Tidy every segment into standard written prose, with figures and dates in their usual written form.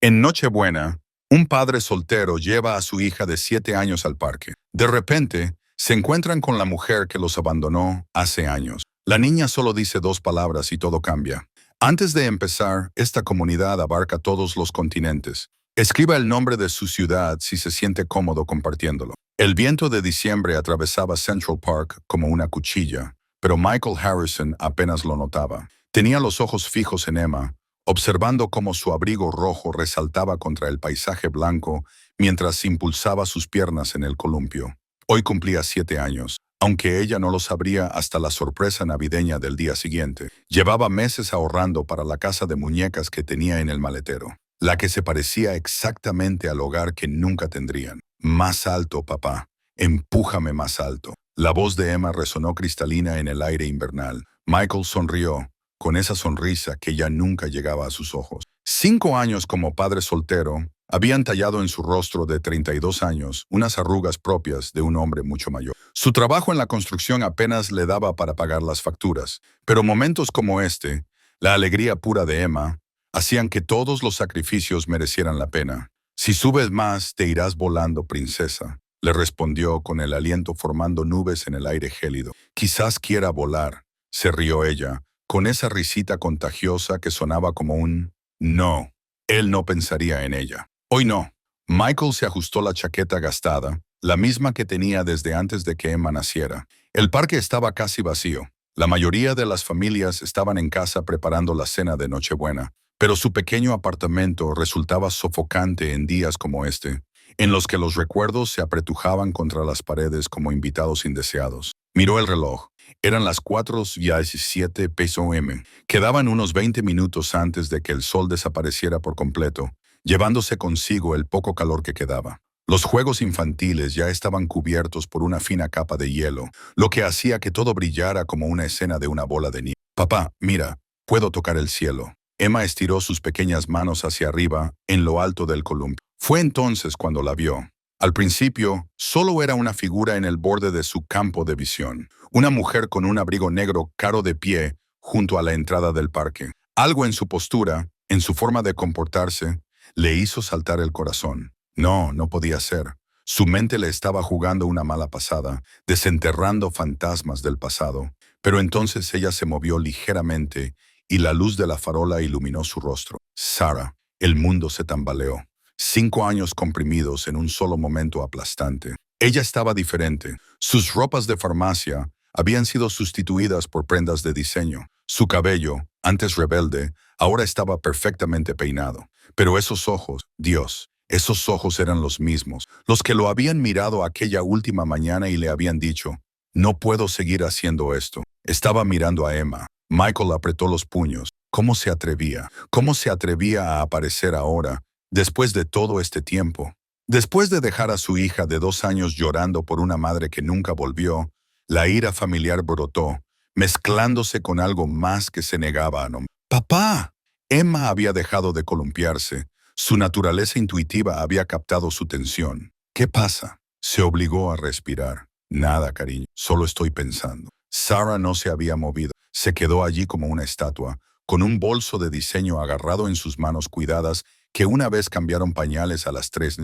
En Nochebuena, un padre soltero lleva a su hija de 7 años al parque. De repente, se encuentran con la mujer que los abandonó hace años. La niña solo dice 2 palabras y todo cambia. Antes de empezar, esta comunidad abarca todos los continentes. Escriba el nombre de su ciudad si se siente cómodo compartiéndolo. El viento de diciembre atravesaba Central Park como una cuchilla, pero Michael Harrison apenas lo notaba. Tenía los ojos fijos en Emma, observando cómo su abrigo rojo resaltaba contra el paisaje blanco mientras impulsaba sus piernas en el columpio. Hoy cumplía 7 años, aunque ella no lo sabría hasta la sorpresa navideña del día siguiente. Llevaba meses ahorrando para la casa de muñecas que tenía en el maletero, la que se parecía exactamente al hogar que nunca tendrían. Más alto, papá. Empújame más alto. La voz de Emma resonó cristalina en el aire invernal. Michael sonrió, con esa sonrisa que ya nunca llegaba a sus ojos. 5 años como padre soltero habían tallado en su rostro de 32 años unas arrugas propias de un hombre mucho mayor. Su trabajo en la construcción apenas le daba para pagar las facturas, pero momentos como este, la alegría pura de Emma, hacían que todos los sacrificios merecieran la pena. «Si subes más, te irás volando, princesa», le respondió con el aliento formando nubes en el aire gélido. «Quizás quiera volar», se rió ella, con esa risita contagiosa que sonaba como un «no». Él no pensaría en ella. Hoy no. Michael se ajustó la chaqueta gastada, la misma que tenía desde antes de que Emma naciera. El parque estaba casi vacío. La mayoría de las familias estaban en casa preparando la cena de Nochebuena, pero su pequeño apartamento resultaba sofocante en días como este, en los que los recuerdos se apretujaban contra las paredes como invitados indeseados. Miró el reloj. Eran las 4:17 p.m. Quedaban unos 20 minutos antes de que el sol desapareciera por completo, llevándose consigo el poco calor que quedaba. Los juegos infantiles ya estaban cubiertos por una fina capa de hielo, lo que hacía que todo brillara como una escena de una bola de nieve. «Papá, mira, puedo tocar el cielo». Emma estiró sus pequeñas manos hacia arriba, en lo alto del columpio. Fue entonces cuando la vio. Al principio, solo era una figura en el borde de su campo de visión. Una mujer con un abrigo negro caro de pie junto a la entrada del parque. Algo en su postura, en su forma de comportarse, le hizo saltar el corazón. No, no podía ser. Su mente le estaba jugando una mala pasada, desenterrando fantasmas del pasado. Pero entonces ella se movió ligeramente y la luz de la farola iluminó su rostro. Sarah, el mundo se tambaleó. 5 años comprimidos en un solo momento aplastante. Ella estaba diferente. Sus ropas de farmacia habían sido sustituidas por prendas de diseño. Su cabello, antes rebelde, ahora estaba perfectamente peinado. Pero esos ojos, Dios, esos ojos eran los mismos, los que lo habían mirado aquella última mañana y le habían dicho, «No puedo seguir haciendo esto». Estaba mirando a Emma. Michael apretó los puños. ¿Cómo se atrevía? ¿Cómo se atrevía a aparecer ahora, después de todo este tiempo? Después de dejar a su hija de 2 años llorando por una madre que nunca volvió, la ira familiar brotó, mezclándose con algo más que se negaba a nombrar. ¡Papá! Emma había dejado de columpiarse. Su naturaleza intuitiva había captado su tensión. ¿Qué pasa? Se obligó a respirar. Nada, cariño, solo estoy pensando. Sarah no se había movido. Se quedó allí como una estatua, con un bolso de diseño agarrado en sus manos cuidadas que una vez cambiaron pañales a las 3.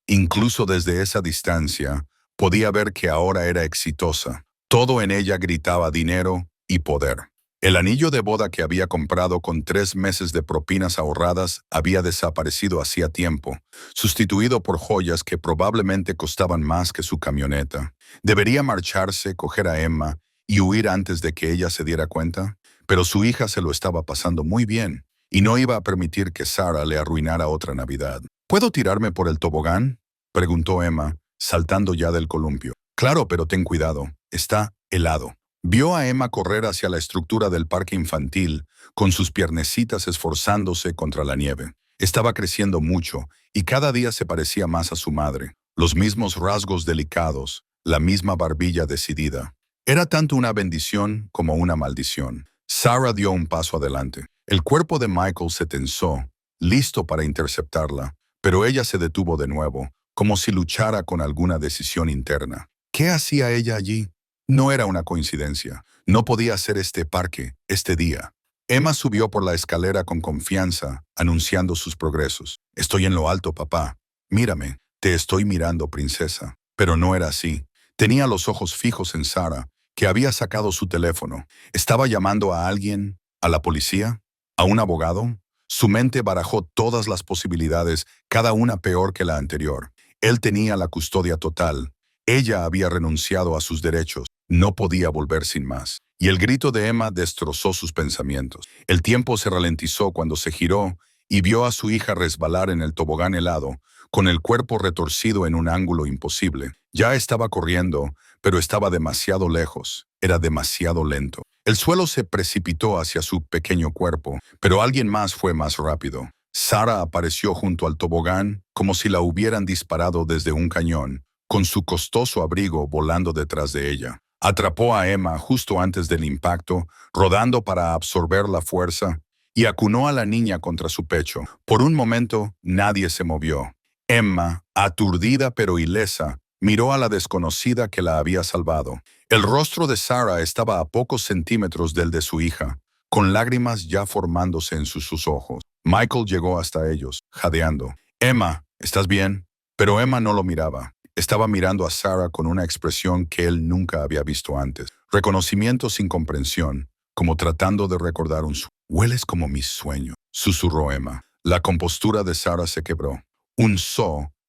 Incluso desde esa distancia, podía ver que ahora era exitosa. Todo en ella gritaba dinero y poder. El anillo de boda que había comprado con 3 meses de propinas ahorradas había desaparecido hacía tiempo, sustituido por joyas que probablemente costaban más que su camioneta. ¿Debería marcharse, coger a Emma y huir antes de que ella se diera cuenta? Pero su hija se lo estaba pasando muy bien y no iba a permitir que Sarah le arruinara otra Navidad. ¿Puedo tirarme por el tobogán?, preguntó Emma, saltando ya del columpio. Claro, pero ten cuidado, está helado. Vio a Emma correr hacia la estructura del parque infantil, con sus piernecitas esforzándose contra la nieve. Estaba creciendo mucho y cada día se parecía más a su madre. Los mismos rasgos delicados, la misma barbilla decidida. Era tanto una bendición como una maldición. Sarah dio un paso adelante. El cuerpo de Michael se tensó, listo para interceptarla, pero ella se detuvo de nuevo, como si luchara con alguna decisión interna. ¿Qué hacía ella allí? No era una coincidencia. No podía ser este parque, este día. Emma subió por la escalera con confianza, anunciando sus progresos. Estoy en lo alto, papá. Mírame. Te estoy mirando, princesa. Pero no era así. Tenía los ojos fijos en Sarah, que había sacado su teléfono. ¿Estaba llamando a alguien? ¿A la policía? ¿A un abogado? Su mente barajó todas las posibilidades, cada una peor que la anterior. Él tenía la custodia total. Ella había renunciado a sus derechos. No podía volver sin más. Y el grito de Emma destrozó sus pensamientos. El tiempo se ralentizó cuando se giró y vio a su hija resbalar en el tobogán helado, con el cuerpo retorcido en un ángulo imposible. Ya estaba corriendo, pero estaba demasiado lejos. Era demasiado lento. El suelo se precipitó hacia su pequeño cuerpo, pero alguien más fue más rápido. Sarah apareció junto al tobogán como si la hubieran disparado desde un cañón, con su costoso abrigo volando detrás de ella. Atrapó a Emma justo antes del impacto, rodando para absorber la fuerza, y acunó a la niña contra su pecho. Por un momento, nadie se movió. Emma, aturdida pero ilesa, miró a la desconocida que la había salvado. El rostro de Sarah estaba a pocos centímetros del de su hija, con lágrimas ya formándose en sus ojos. Michael llegó hasta ellos, jadeando. «Emma, ¿estás bien?» Pero Emma no lo miraba. Estaba mirando a Sarah con una expresión que él nunca había visto antes. Reconocimiento sin comprensión, como tratando de recordar un sueño. «Hueles como mis sueños», susurró Emma. La compostura de Sarah se quebró. Un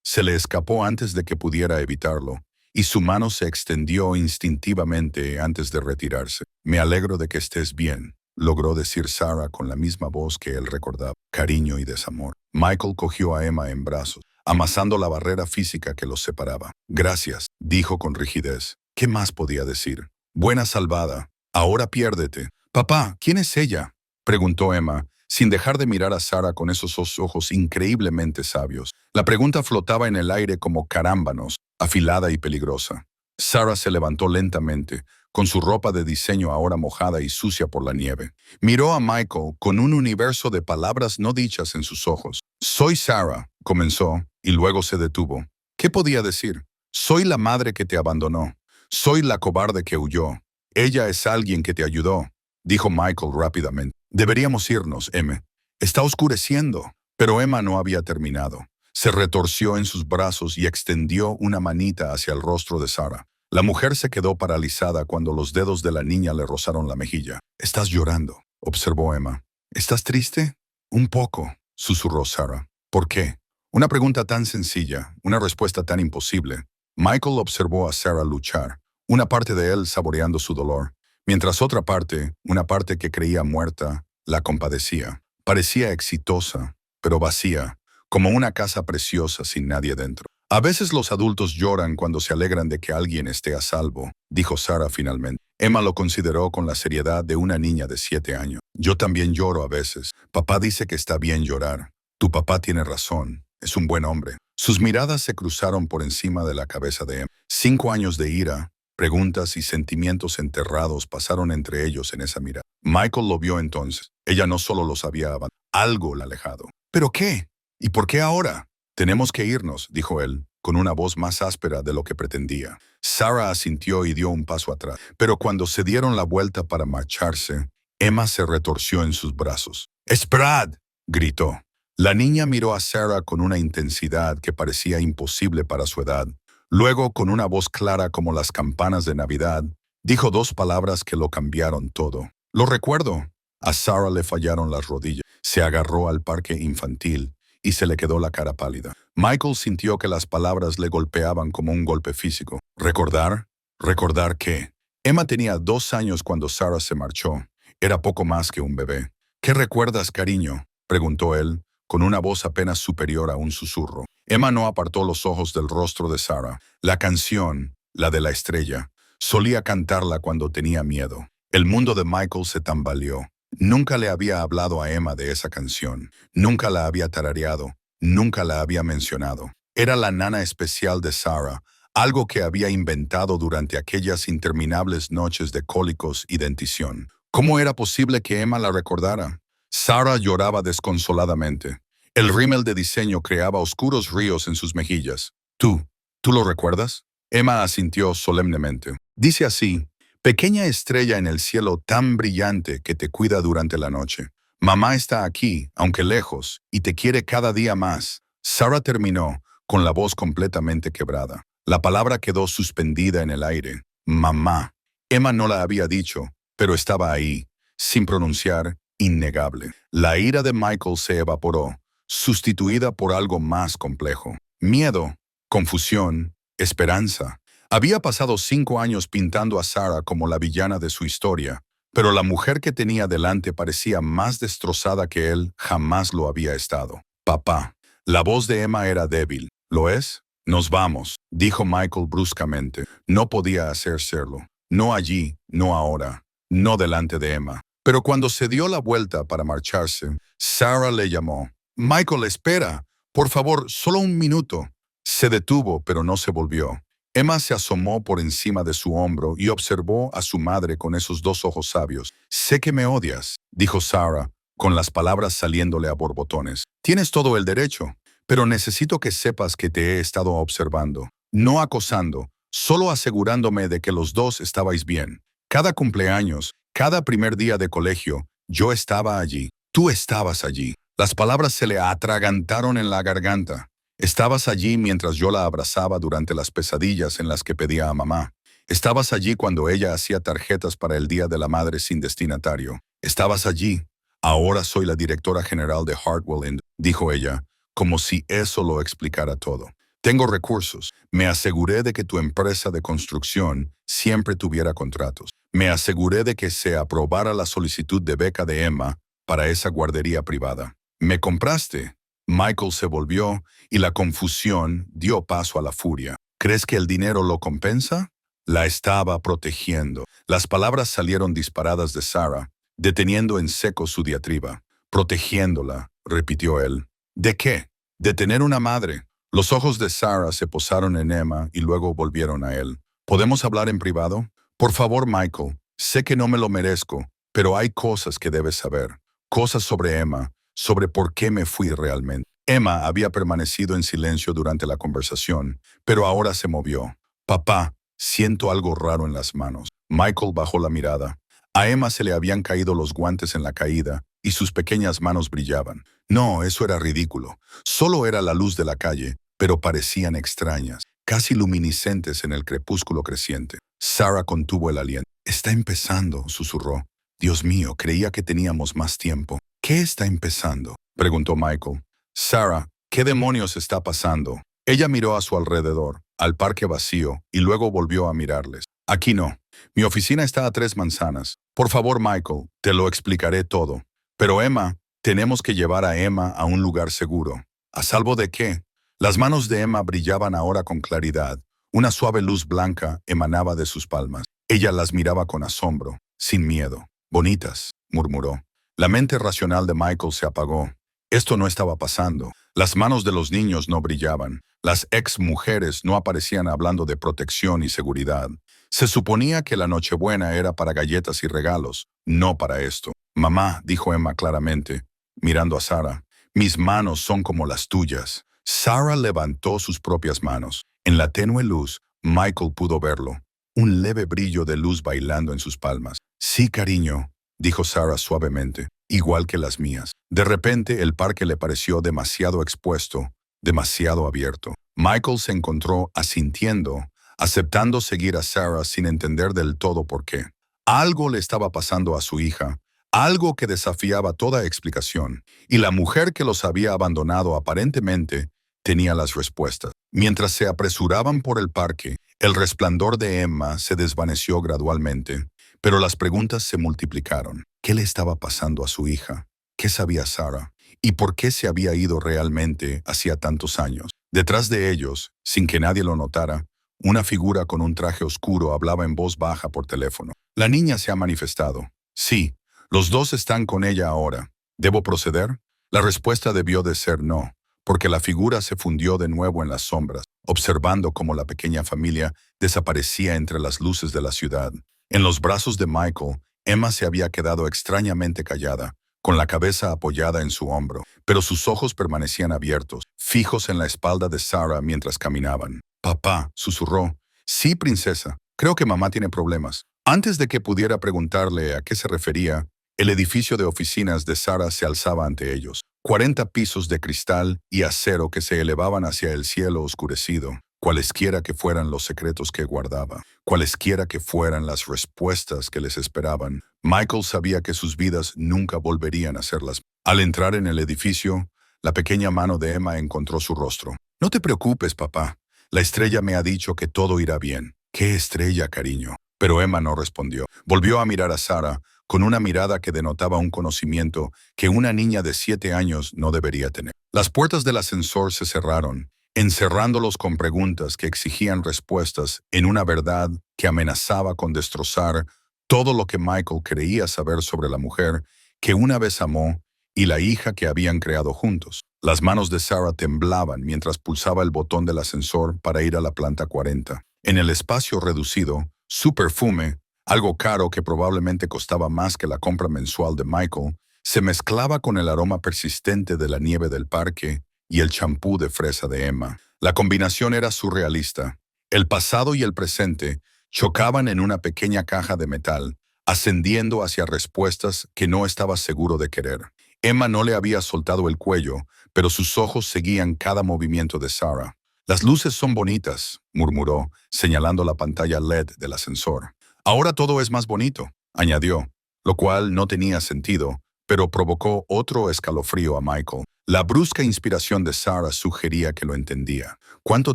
se le escapó antes de que pudiera evitarlo, y su mano se extendió instintivamente antes de retirarse. «Me alegro de que estés bien», logró decir Sarah con la misma voz que él recordaba, cariño y desamor. Michael cogió a Emma en brazos, amasando la barrera física que los separaba. «Gracias», dijo con rigidez. ¿Qué más podía decir? «Buena salvada. Ahora piérdete». «Papá, ¿quién es ella?», preguntó Emma, sin dejar de mirar a Sarah con esos ojos increíblemente sabios. La pregunta flotaba en el aire como carámbanos, afilada y peligrosa. Sarah se levantó lentamente, con su ropa de diseño ahora mojada y sucia por la nieve. Miró a Michael con un universo de palabras no dichas en sus ojos. «Soy Sarah», comenzó, y luego se detuvo. ¿Qué podía decir? «Soy la madre que te abandonó. Soy la cobarde que huyó. Ella es alguien que te ayudó», dijo Michael rápidamente. «Deberíamos irnos, Emma. Está oscureciendo». Pero Emma no había terminado. Se retorció en sus brazos y extendió una manita hacia el rostro de Sarah. La mujer se quedó paralizada cuando los dedos de la niña le rozaron la mejilla. «Estás llorando», observó Emma. «¿Estás triste?» «Un poco», susurró Sarah. «¿Por qué?» Una pregunta tan sencilla, una respuesta tan imposible. Michael observó a Sarah luchar, una parte de él saboreando su dolor, mientras otra parte, una parte que creía muerta, la compadecía. Parecía exitosa, pero vacía, como una casa preciosa sin nadie dentro. «A veces los adultos lloran cuando se alegran de que alguien esté a salvo», dijo Sarah finalmente. Emma lo consideró con la seriedad de una niña de 7 años. «Yo también lloro a veces. Papá dice que está bien llorar. Tu papá tiene razón. Es un buen hombre». Sus miradas se cruzaron por encima de la cabeza de Emma. 5 años de ira, preguntas y sentimientos enterrados pasaron entre ellos en esa mirada. Michael lo vio entonces. Ella no solo los había abandonado, algo la alejado. «¿Pero qué? ¿Y por qué ahora?» «Tenemos que irnos», dijo él, con una voz más áspera de lo que pretendía. Sarah asintió y dio un paso atrás. Pero cuando se dieron la vuelta para marcharse, Emma se retorció en sus brazos. «¡Esperad!», gritó. La niña miró a Sarah con una intensidad que parecía imposible para su edad. Luego, con una voz clara como las campanas de Navidad, dijo 2 palabras que lo cambiaron todo. «Lo recuerdo». A Sarah le fallaron las rodillas. Se agarró al parque infantil y se le quedó la cara pálida. Michael sintió que las palabras le golpeaban como un golpe físico. ¿Recordar? ¿Recordar qué? Emma tenía 2 años cuando Sarah se marchó. Era poco más que un bebé. «¿Qué recuerdas, cariño?», preguntó él, con una voz apenas superior a un susurro. Emma no apartó los ojos del rostro de Sarah. La canción, la de la estrella, solía cantarla cuando tenía miedo. El mundo de Michael se tambaleó. Nunca le había hablado a Emma de esa canción. Nunca la había tarareado. Nunca la había mencionado. Era la nana especial de Sarah, algo que había inventado durante aquellas interminables noches de cólicos y dentición. ¿Cómo era posible que Emma la recordara? Sarah lloraba desconsoladamente. El rímel de diseño creaba oscuros ríos en sus mejillas. ¿Tú lo recuerdas?» Emma asintió solemnemente. «Dice así: Pequeña estrella en el cielo tan brillante que te cuida durante la noche. Mamá está aquí, aunque lejos, y te quiere cada día más. Sarah terminó, con la voz completamente quebrada. La palabra quedó suspendida en el aire. Mamá. Emma no la había dicho, pero estaba ahí, sin pronunciar, innegable. La ira de Michael se evaporó, sustituida por algo más complejo. Miedo, confusión, esperanza. Había pasado 5 años pintando a Sarah como la villana de su historia, pero la mujer que tenía delante parecía más destrozada que él jamás lo había estado. Papá. La voz de Emma era débil. ¿Lo es? Nos vamos, dijo Michael bruscamente. No podía hacérselo. No allí, no ahora, no delante de Emma. Pero cuando se dio la vuelta para marcharse, Sarah le llamó. Michael, espera. Por favor, solo un minuto. Se detuvo, pero no se volvió. Emma se asomó por encima de su hombro y observó a su madre con esos dos ojos sabios. Sé que me odias, dijo Sarah, con las palabras saliéndole a borbotones. Tienes todo el derecho, pero necesito que sepas que te he estado observando, no acosando, solo asegurándome de que los dos estabais bien. Cada cumpleaños, cada primer día de colegio, yo estaba allí. Tú estabas allí. Las palabras se le atragantaron en la garganta. Estabas allí mientras yo la abrazaba durante las pesadillas en las que pedía a mamá. Estabas allí cuando ella hacía tarjetas para el Día de la Madre sin destinatario. Estabas allí. Ahora soy la directora general de Hartwell, dijo ella, como si eso lo explicara todo. Tengo recursos. Me aseguré de que tu empresa de construcción siempre tuviera contratos. Me aseguré de que se aprobara la solicitud de beca de Emma para esa guardería privada. Me compraste. Michael se volvió y la confusión dio paso a la furia. ¿Crees que el dinero lo compensa? La estaba protegiendo. Las palabras salieron disparadas de Sarah, deteniendo en seco su diatriba. Protegiéndola, repitió él. ¿De qué? De tener una madre. Los ojos de Sarah se posaron en Emma y luego volvieron a él. ¿Podemos hablar en privado? Por favor, Michael. Sé que no me lo merezco, pero hay cosas que debes saber. Cosas sobre Emma, sobre por qué me fui realmente. Emma había permanecido en silencio durante la conversación, pero ahora se movió. Papá, siento algo raro en las manos. Michael bajó la mirada. A Emma se le habían caído los guantes en la caída y sus pequeñas manos brillaban. No, eso era ridículo. Solo era la luz de la calle, pero parecían extrañas, casi luminiscentes en el crepúsculo creciente. Sarah contuvo el aliento. Está empezando, susurró. Dios mío, creía que teníamos más tiempo. ¿Qué está empezando?, preguntó Michael. Sarah, ¿qué demonios está pasando? Ella miró a su alrededor, al parque vacío, y luego volvió a mirarles. Aquí no. Mi oficina está a 3 manzanas. Por favor, Michael, te lo explicaré todo. Pero Emma, tenemos que llevar a Emma a un lugar seguro. ¿A salvo de qué? Las manos de Emma brillaban ahora con claridad. Una suave luz blanca emanaba de sus palmas. Ella las miraba con asombro, sin miedo. Bonitas, murmuró. La mente racional de Michael se apagó. Esto no estaba pasando. Las manos de los niños no brillaban. Las ex-mujeres no aparecían hablando de protección y seguridad. Se suponía que la Nochebuena era para galletas y regalos, no para esto. Mamá, dijo Emma claramente, mirando a Sarah, mis manos son como las tuyas. Sarah levantó sus propias manos. En la tenue luz, Michael pudo verlo. Un leve brillo de luz bailando en sus palmas. Sí, cariño, dijo Sarah suavemente, igual que las mías. De repente el parque le pareció demasiado expuesto, demasiado abierto. Michael se encontró asintiendo, aceptando seguir a Sarah sin entender del todo por qué. Algo le estaba pasando a su hija, algo que desafiaba toda explicación, y la mujer que los había abandonado aparentemente tenía las respuestas. Mientras se apresuraban por el parque, el resplandor de Emma se desvaneció gradualmente, pero las preguntas se multiplicaron. ¿Qué le estaba pasando a su hija? ¿Qué sabía Sarah? ¿Y por qué se había ido realmente hacía tantos años? Detrás de ellos, sin que nadie lo notara, una figura con un traje oscuro hablaba en voz baja por teléfono. La niña se ha manifestado. Sí, los dos están con ella ahora. ¿Debo proceder? La respuesta debió de ser no, porque la figura se fundió de nuevo en las sombras, observando cómo la pequeña familia desaparecía entre las luces de la ciudad. En los brazos de Michael, Emma se había quedado extrañamente callada, con la cabeza apoyada en su hombro, pero sus ojos permanecían abiertos, fijos en la espalda de Sarah mientras caminaban. Papá, susurró. Sí, princesa. Creo que mamá tiene problemas. Antes de que pudiera preguntarle a qué se refería, el edificio de oficinas de Sarah se alzaba ante ellos. 40 pisos de cristal y acero que se elevaban hacia el cielo oscurecido, cualesquiera que fueran los secretos que guardaba, cualesquiera que fueran las respuestas que les esperaban. Michael sabía que sus vidas nunca volverían a ser las. Al entrar en el edificio, la pequeña mano de Emma encontró su rostro. No te preocupes, papá. La estrella me ha dicho que todo irá bien. ¿Qué estrella, cariño? Pero Emma no respondió. Volvió a mirar a Sarah con una mirada que denotaba un conocimiento que una niña de 7 años no debería tener. Las puertas del ascensor se cerraron, encerrándolos con preguntas que exigían respuestas en una verdad que amenazaba con destrozar todo lo que Michael creía saber sobre la mujer que una vez amó y la hija que habían creado juntos. Las manos de Sarah temblaban mientras pulsaba el botón del ascensor para ir a la planta 40. En el espacio reducido, su perfume, algo caro que probablemente costaba más que la compra mensual de Michael, se mezclaba con el aroma persistente de la nieve del parque y el champú de fresa de Emma. La combinación era surrealista. El pasado y el presente chocaban en una pequeña caja de metal, ascendiendo hacia respuestas que no estaba seguro de querer. Emma no le había soltado el cuello, pero sus ojos seguían cada movimiento de Sarah. Las luces son bonitas, murmuró, señalando la pantalla LED del ascensor. Ahora todo es más bonito, añadió, lo cual no tenía sentido, pero provocó otro escalofrío a Michael. La brusca inspiración de Sarah sugería que lo entendía. ¿Cuánto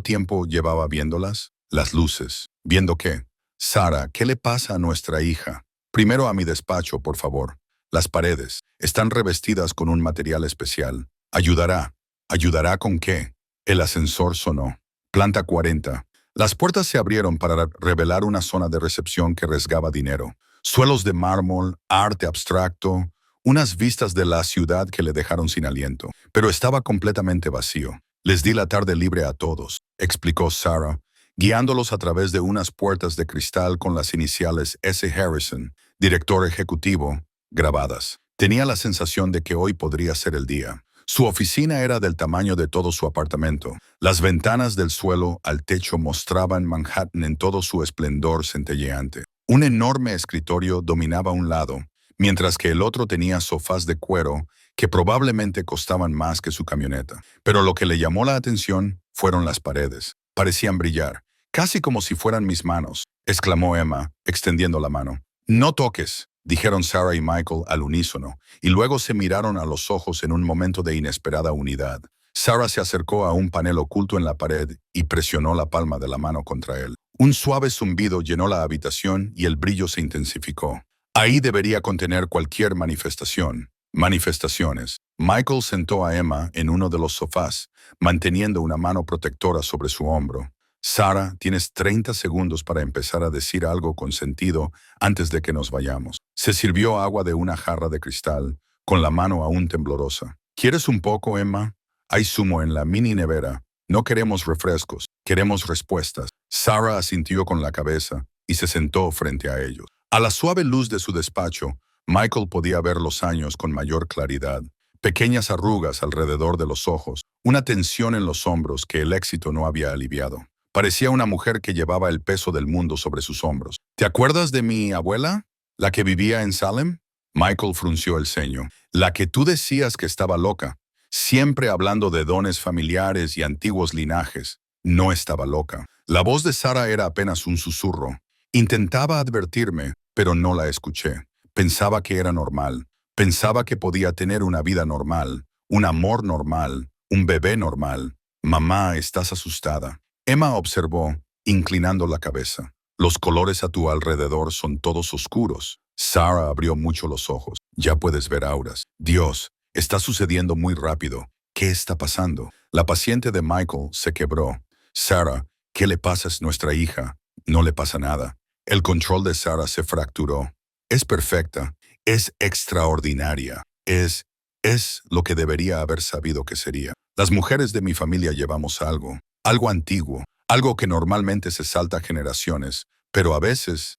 tiempo llevaba viéndolas? Las luces. ¿Viendo qué? Sarah, ¿qué le pasa a nuestra hija? Primero a mi despacho, por favor. Las paredes están revestidas con un material especial. Ayudará. ¿Ayudará con qué? El ascensor sonó. Planta 40. Las puertas se abrieron para revelar una zona de recepción que resgaba dinero. Suelos de mármol, arte abstracto, unas vistas de la ciudad que le dejaron sin aliento. Pero estaba completamente vacío. Les di la tarde libre a todos, explicó Sarah, guiándolos a través de unas puertas de cristal con las iniciales S. Harrison, director ejecutivo, grabadas. Tenía la sensación de que hoy podría ser el día. Su oficina era del tamaño de todo su apartamento. Las ventanas del suelo al techo mostraban Manhattan en todo su esplendor centelleante. Un enorme escritorio dominaba un lado, mientras que el otro tenía sofás de cuero que probablemente costaban más que su camioneta. Pero lo que le llamó la atención fueron las paredes. Parecían brillar, casi como si fueran mis manos, exclamó Emma, extendiendo la mano. No toques, dijeron Sarah y Michael al unísono, y luego se miraron a los ojos en un momento de inesperada unidad. Sarah se acercó a un panel oculto en la pared y presionó la palma de la mano contra él. Un suave zumbido llenó la habitación y el brillo se intensificó. Ahí debería contener cualquier manifestación. Manifestaciones. Michael sentó a Emma en uno de los sofás, manteniendo una mano protectora sobre su hombro. Sarah, tienes 30 segundos para empezar a decir algo con sentido antes de que nos vayamos. Se sirvió agua de una jarra de cristal, con la mano aún temblorosa. ¿Quieres un poco, Emma? Hay zumo en la mini nevera. No queremos refrescos, queremos respuestas. Sarah asintió con la cabeza y se sentó frente a ellos. A la suave luz de su despacho, Michael podía ver los años con mayor claridad. Pequeñas arrugas alrededor de los ojos, una tensión en los hombros que el éxito no había aliviado. Parecía una mujer que llevaba el peso del mundo sobre sus hombros. ¿Te acuerdas de mi abuela? ¿La que vivía en Salem? Michael frunció el ceño. La que tú decías que estaba loca, siempre hablando de dones familiares y antiguos linajes. No estaba loca. La voz de Sarah era apenas un susurro. Intentaba advertirme, pero no la escuché. Pensaba que era normal. Pensaba que podía tener una vida normal, un amor normal, un bebé normal. Mamá, estás asustada. Emma observó, inclinando la cabeza. Los colores a tu alrededor son todos oscuros. Sarah abrió mucho los ojos. Ya puedes ver auras. Dios, está sucediendo muy rápido. ¿Qué está pasando? La paciente de Michael se quebró. Sarah, ¿qué le pasa a nuestra hija? No le pasa nada. El control de Sarah se fracturó. Es perfecta. Es extraordinaria. Es lo que debería haber sabido que sería. Las mujeres de mi familia llevamos algo antiguo, algo que normalmente se salta generaciones, pero a veces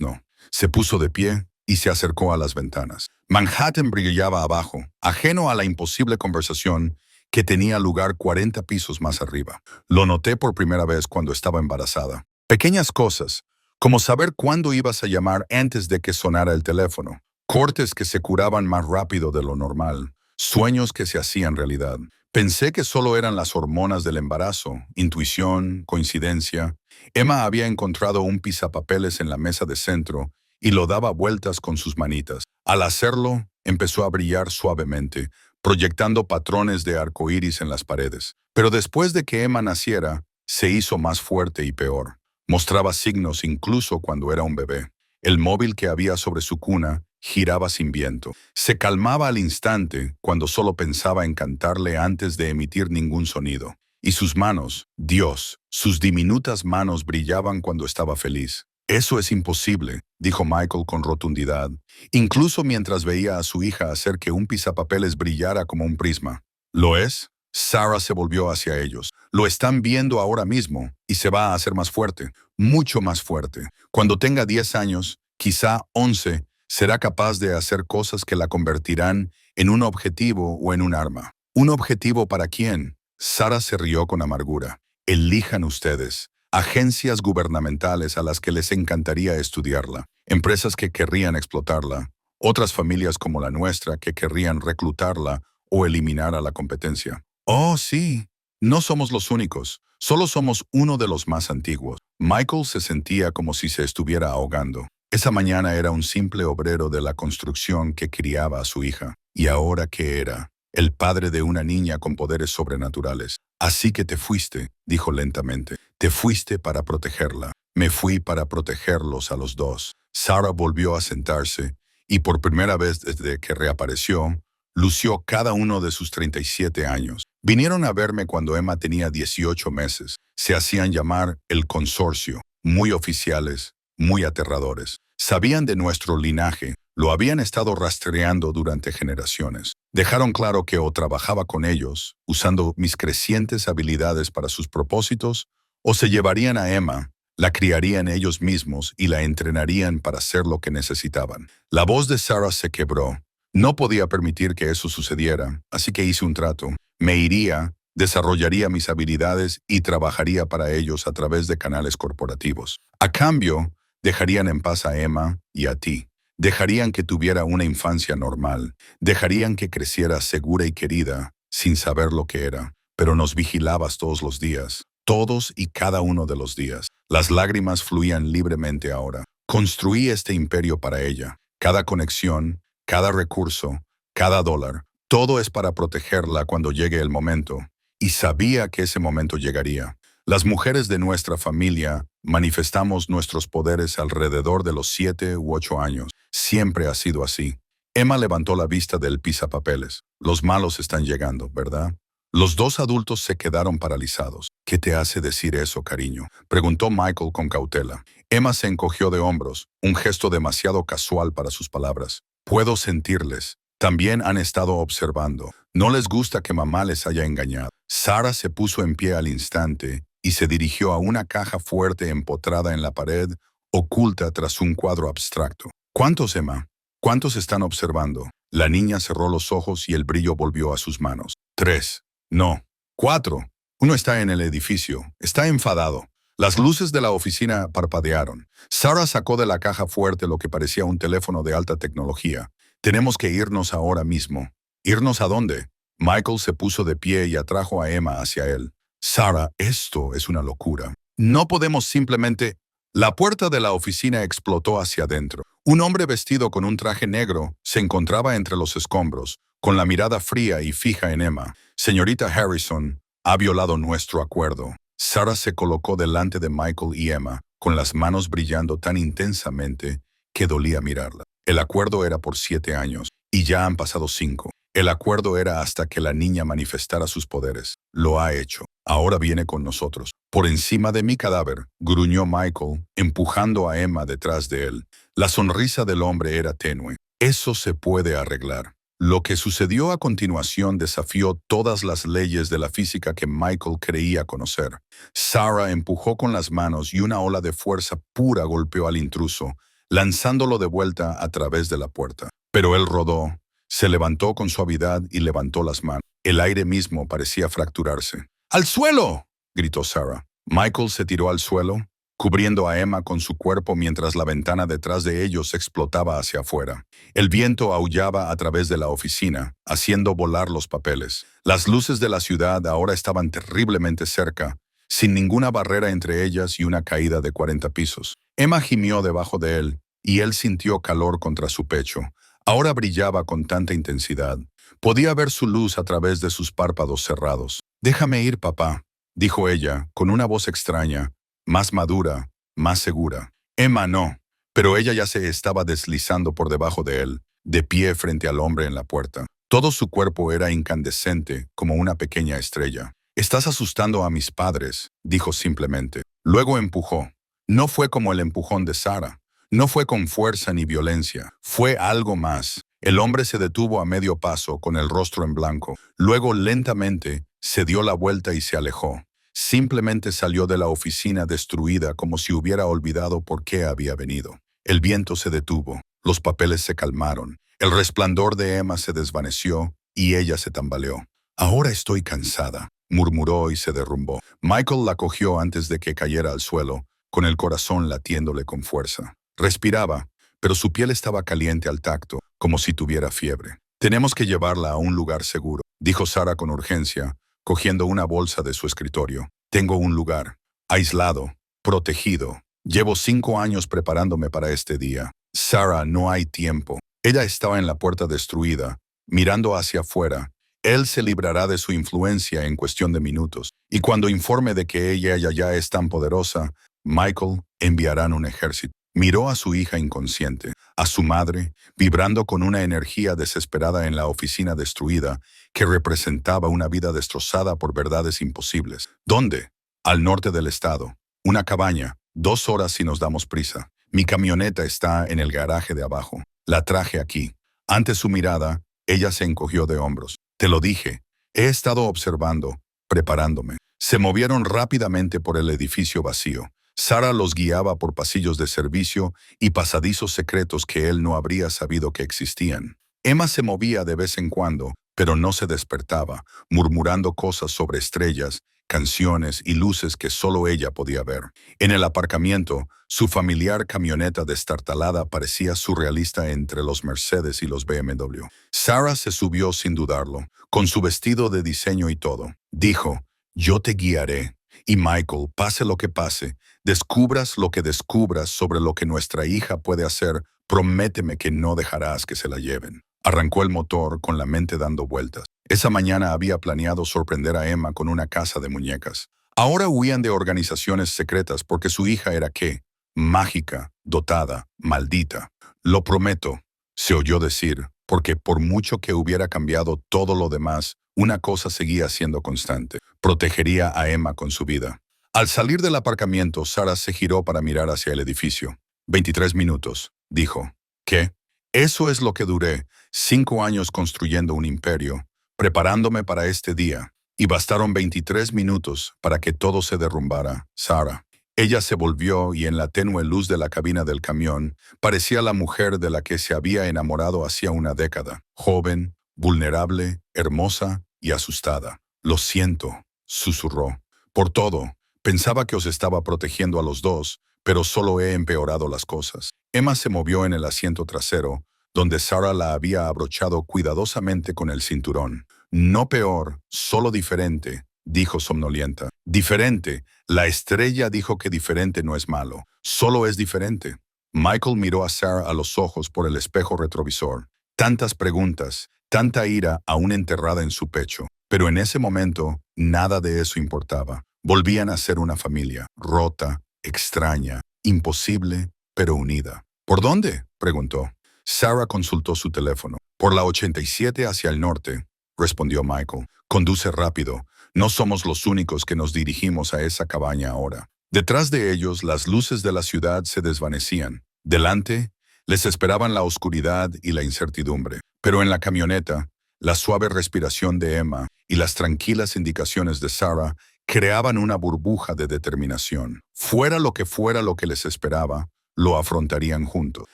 no. Se puso de pie y se acercó a las ventanas. Manhattan brillaba abajo, ajeno a la imposible conversación que tenía lugar 40 pisos más arriba. Lo noté por primera vez cuando estaba embarazada. Pequeñas cosas, Como saber cuándo ibas a llamar antes de que sonara el teléfono. Cortes que se curaban más rápido de lo normal. Sueños que se hacían realidad. Pensé que solo eran las hormonas del embarazo, intuición, coincidencia. Emma había encontrado un pisapapeles en la mesa de centro y lo daba vueltas con sus manitas. Al hacerlo, empezó a brillar suavemente, proyectando patrones de arco iris en las paredes. Pero después de que Emma naciera, se hizo más fuerte y peor. Mostraba signos incluso cuando era un bebé. El móvil que había sobre su cuna giraba sin viento. Se calmaba al instante cuando solo pensaba en cantarle antes de emitir ningún sonido. Y sus manos, Dios, sus diminutas manos brillaban cuando estaba feliz. Eso es imposible, dijo Michael con rotundidad, incluso mientras veía a su hija hacer que un pisapapeles brillara como un prisma. ¿Lo es? Sarah se volvió hacia ellos. Lo están viendo ahora mismo y se va a hacer más fuerte, mucho más fuerte. Cuando tenga 10 años, quizá 11, será capaz de hacer cosas que la convertirán en un objetivo o en un arma. ¿Un objetivo para quién? Sarah se rió con amargura. Elijan ustedes. Agencias gubernamentales a las que les encantaría estudiarla, empresas que querrían explotarla, otras familias como la nuestra que querrían reclutarla o eliminar a la competencia. Oh, sí, no somos los únicos, solo somos uno de los más antiguos. Michael se sentía como si se estuviera ahogando. Esa mañana era un simple obrero de la construcción que criaba a su hija. ¿Y ahora qué era? El padre de una niña con poderes sobrenaturales. Así que te fuiste, dijo lentamente. Te fuiste para protegerla. Me fui para protegerlos a los dos. Sarah volvió a sentarse y por primera vez desde que reapareció, lució cada uno de sus 37 años. Vinieron a verme cuando Emma tenía 18 meses. Se hacían llamar el consorcio, muy oficiales, muy aterradores. Sabían de nuestro linaje, lo habían estado rastreando durante generaciones. Dejaron claro que o trabajaba con ellos, usando mis crecientes habilidades para sus propósitos, o se llevarían a Emma, la criarían ellos mismos y la entrenarían para hacer lo que necesitaban. La voz de Sarah se quebró. No podía permitir que eso sucediera, así que hice un trato. Me iría, desarrollaría mis habilidades y trabajaría para ellos a través de canales corporativos. A cambio, dejarían en paz a Emma y a ti. Dejarían que tuviera una infancia normal. Dejarían que creciera segura y querida, sin saber lo que era. Pero nos vigilabas todos los días, todos y cada uno de los días. Las lágrimas fluían libremente ahora. Construí este imperio para ella. Cada conexión, cada recurso, cada dólar, todo es para protegerla cuando llegue el momento. Y sabía que ese momento llegaría. Las mujeres de nuestra familia manifestamos nuestros poderes alrededor de los 7 u 8 años. Siempre ha sido así. Emma levantó la vista del pisapapeles. Los malos están llegando, ¿verdad? Los dos adultos se quedaron paralizados. ¿Qué te hace decir eso, cariño?, preguntó Michael con cautela. Emma se encogió de hombros, un gesto demasiado casual para sus palabras. Puedo sentirles. También han estado observando. No les gusta que mamá les haya engañado. Sarah se puso en pie al instante y se dirigió a una caja fuerte empotrada en la pared, oculta tras un cuadro abstracto. ¿Cuántos, Emma? ¿Cuántos están observando? La niña cerró los ojos y el brillo volvió a sus manos. 3. No. 4. Uno está en el edificio. Está enfadado. Las luces de la oficina parpadearon. Sarah sacó de la caja fuerte lo que parecía un teléfono de alta tecnología. Tenemos que irnos ahora mismo. ¿Irnos a dónde? Michael se puso de pie y atrajo a Emma hacia él. Sarah, esto es una locura. No podemos simplemente... La puerta de la oficina explotó hacia adentro. Un hombre vestido con un traje negro se encontraba entre los escombros, con la mirada fría y fija en Emma. Señorita Harrison, ha violado nuestro acuerdo. Sarah se colocó delante de Michael y Emma, con las manos brillando tan intensamente que dolía mirarla. El acuerdo era por 7 años, y ya han pasado 5. El acuerdo era hasta que la niña manifestara sus poderes. Lo ha hecho. Ahora viene con nosotros. Por encima de mi cadáver, gruñó Michael, empujando a Emma detrás de él. La sonrisa del hombre era tenue. Eso se puede arreglar. Lo que sucedió a continuación desafió todas las leyes de la física que Michael creía conocer. Sarah empujó con las manos y una ola de fuerza pura golpeó al intruso, lanzándolo de vuelta a través de la puerta. Pero él rodó, se levantó con suavidad y levantó las manos. El aire mismo parecía fracturarse. ¡Al suelo!, gritó Sarah. Michael se tiró al suelo, cubriendo a Emma con su cuerpo mientras la ventana detrás de ellos explotaba hacia afuera. El viento aullaba a través de la oficina, haciendo volar los papeles. Las luces de la ciudad ahora estaban terriblemente cerca, sin ninguna barrera entre ellas y una caída de 40 pisos. Emma gimió debajo de él, y él sintió calor contra su pecho. Ahora brillaba con tanta intensidad. Podía ver su luz a través de sus párpados cerrados. «Déjame ir, papá», dijo ella, con una voz extraña, más madura, más segura. Emma no, pero ella ya se estaba deslizando por debajo de él, de pie frente al hombre en la puerta. Todo su cuerpo era incandescente, como una pequeña estrella. «Estás asustando a mis padres», dijo simplemente. Luego empujó. No fue como el empujón de Sarah. No fue con fuerza ni violencia. Fue algo más. El hombre se detuvo a medio paso, con el rostro en blanco. Luego, lentamente, se dio la vuelta y se alejó. Simplemente salió de la oficina destruida como si hubiera olvidado por qué había venido. El viento se detuvo. Los papeles se calmaron. El resplandor de Emma se desvaneció y ella se tambaleó. «Ahora estoy cansada», murmuró y se derrumbó. Michael la cogió antes de que cayera al suelo, con el corazón latiéndole con fuerza. Respiraba, pero su piel estaba caliente al tacto, como si tuviera fiebre. «Tenemos que llevarla a un lugar seguro», dijo Sarah con urgencia, cogiendo una bolsa de su escritorio. «Tengo un lugar, aislado, protegido. Llevo 5 años preparándome para este día. Sarah, no hay tiempo». Ella estaba en la puerta destruida, mirando hacia afuera. Él se librará de su influencia en cuestión de minutos, y cuando informe de que ella ya es tan poderosa, Michael enviarán un ejército. Miró a su hija inconsciente, a su madre, vibrando con una energía desesperada en la oficina destruida que representaba una vida destrozada por verdades imposibles. «¿Dónde?» «Al norte del estado. Una cabaña. 2 horas si nos damos prisa. Mi camioneta está en el garaje de abajo. La traje aquí». Ante su mirada, ella se encogió de hombros. «Te lo dije. He estado observando, preparándome». Se movieron rápidamente por el edificio vacío. Sarah los guiaba por pasillos de servicio y pasadizos secretos que él no habría sabido que existían. Emma se movía de vez en cuando, pero no se despertaba, murmurando cosas sobre estrellas, canciones y luces que solo ella podía ver. En el aparcamiento, su familiar camioneta destartalada parecía surrealista entre los Mercedes y los BMW. Sarah se subió sin dudarlo, con su vestido de diseño y todo. Dijo: «Yo te guiaré. Y Michael, pase lo que pase, descubras lo que descubras sobre lo que nuestra hija puede hacer, prométeme que no dejarás que se la lleven». Arrancó el motor con la mente dando vueltas. Esa mañana había planeado sorprender a Emma con una casa de muñecas. Ahora huían de organizaciones secretas porque su hija era ¿qué? Mágica, dotada, maldita. «Lo prometo», se oyó decir, porque por mucho que hubiera cambiado todo lo demás, una cosa seguía siendo constante. Protegería a Emma con su vida. Al salir del aparcamiento, Sarah se giró para mirar hacia el edificio. 23 minutos, dijo. «¿Qué?» «Eso es lo que duré, 5 años construyendo un imperio, preparándome para este día, y bastaron 23 minutos para que todo se derrumbara, Sarah». Ella se volvió y en la tenue luz de la cabina del camión parecía la mujer de la que se había enamorado hacía una década, joven, vulnerable, hermosa y asustada. «Lo siento», susurró. «Por todo. Pensaba que os estaba protegiendo a los dos, pero solo he empeorado las cosas». Emma se movió en el asiento trasero, donde Sarah la había abrochado cuidadosamente con el cinturón. «No peor, solo diferente», dijo somnolienta. «Diferente. La estrella dijo que diferente no es malo. Solo es diferente». Michael miró a Sarah a los ojos por el espejo retrovisor. Tantas preguntas, tanta ira aún enterrada en su pecho. Pero en ese momento, nada de eso importaba. Volvían a ser una familia, rota, extraña, imposible, pero unida. «¿Por dónde?», preguntó. Sarah consultó su teléfono. «Por la 87 hacia el norte», respondió Michael. «Conduce rápido. No somos los únicos que nos dirigimos a esa cabaña ahora». Detrás de ellos, las luces de la ciudad se desvanecían. Delante, les esperaban la oscuridad y la incertidumbre. Pero en la camioneta, la suave respiración de Emma y las tranquilas indicaciones de Sarah creaban una burbuja de determinación. Fuera lo que les esperaba, lo afrontarían juntos.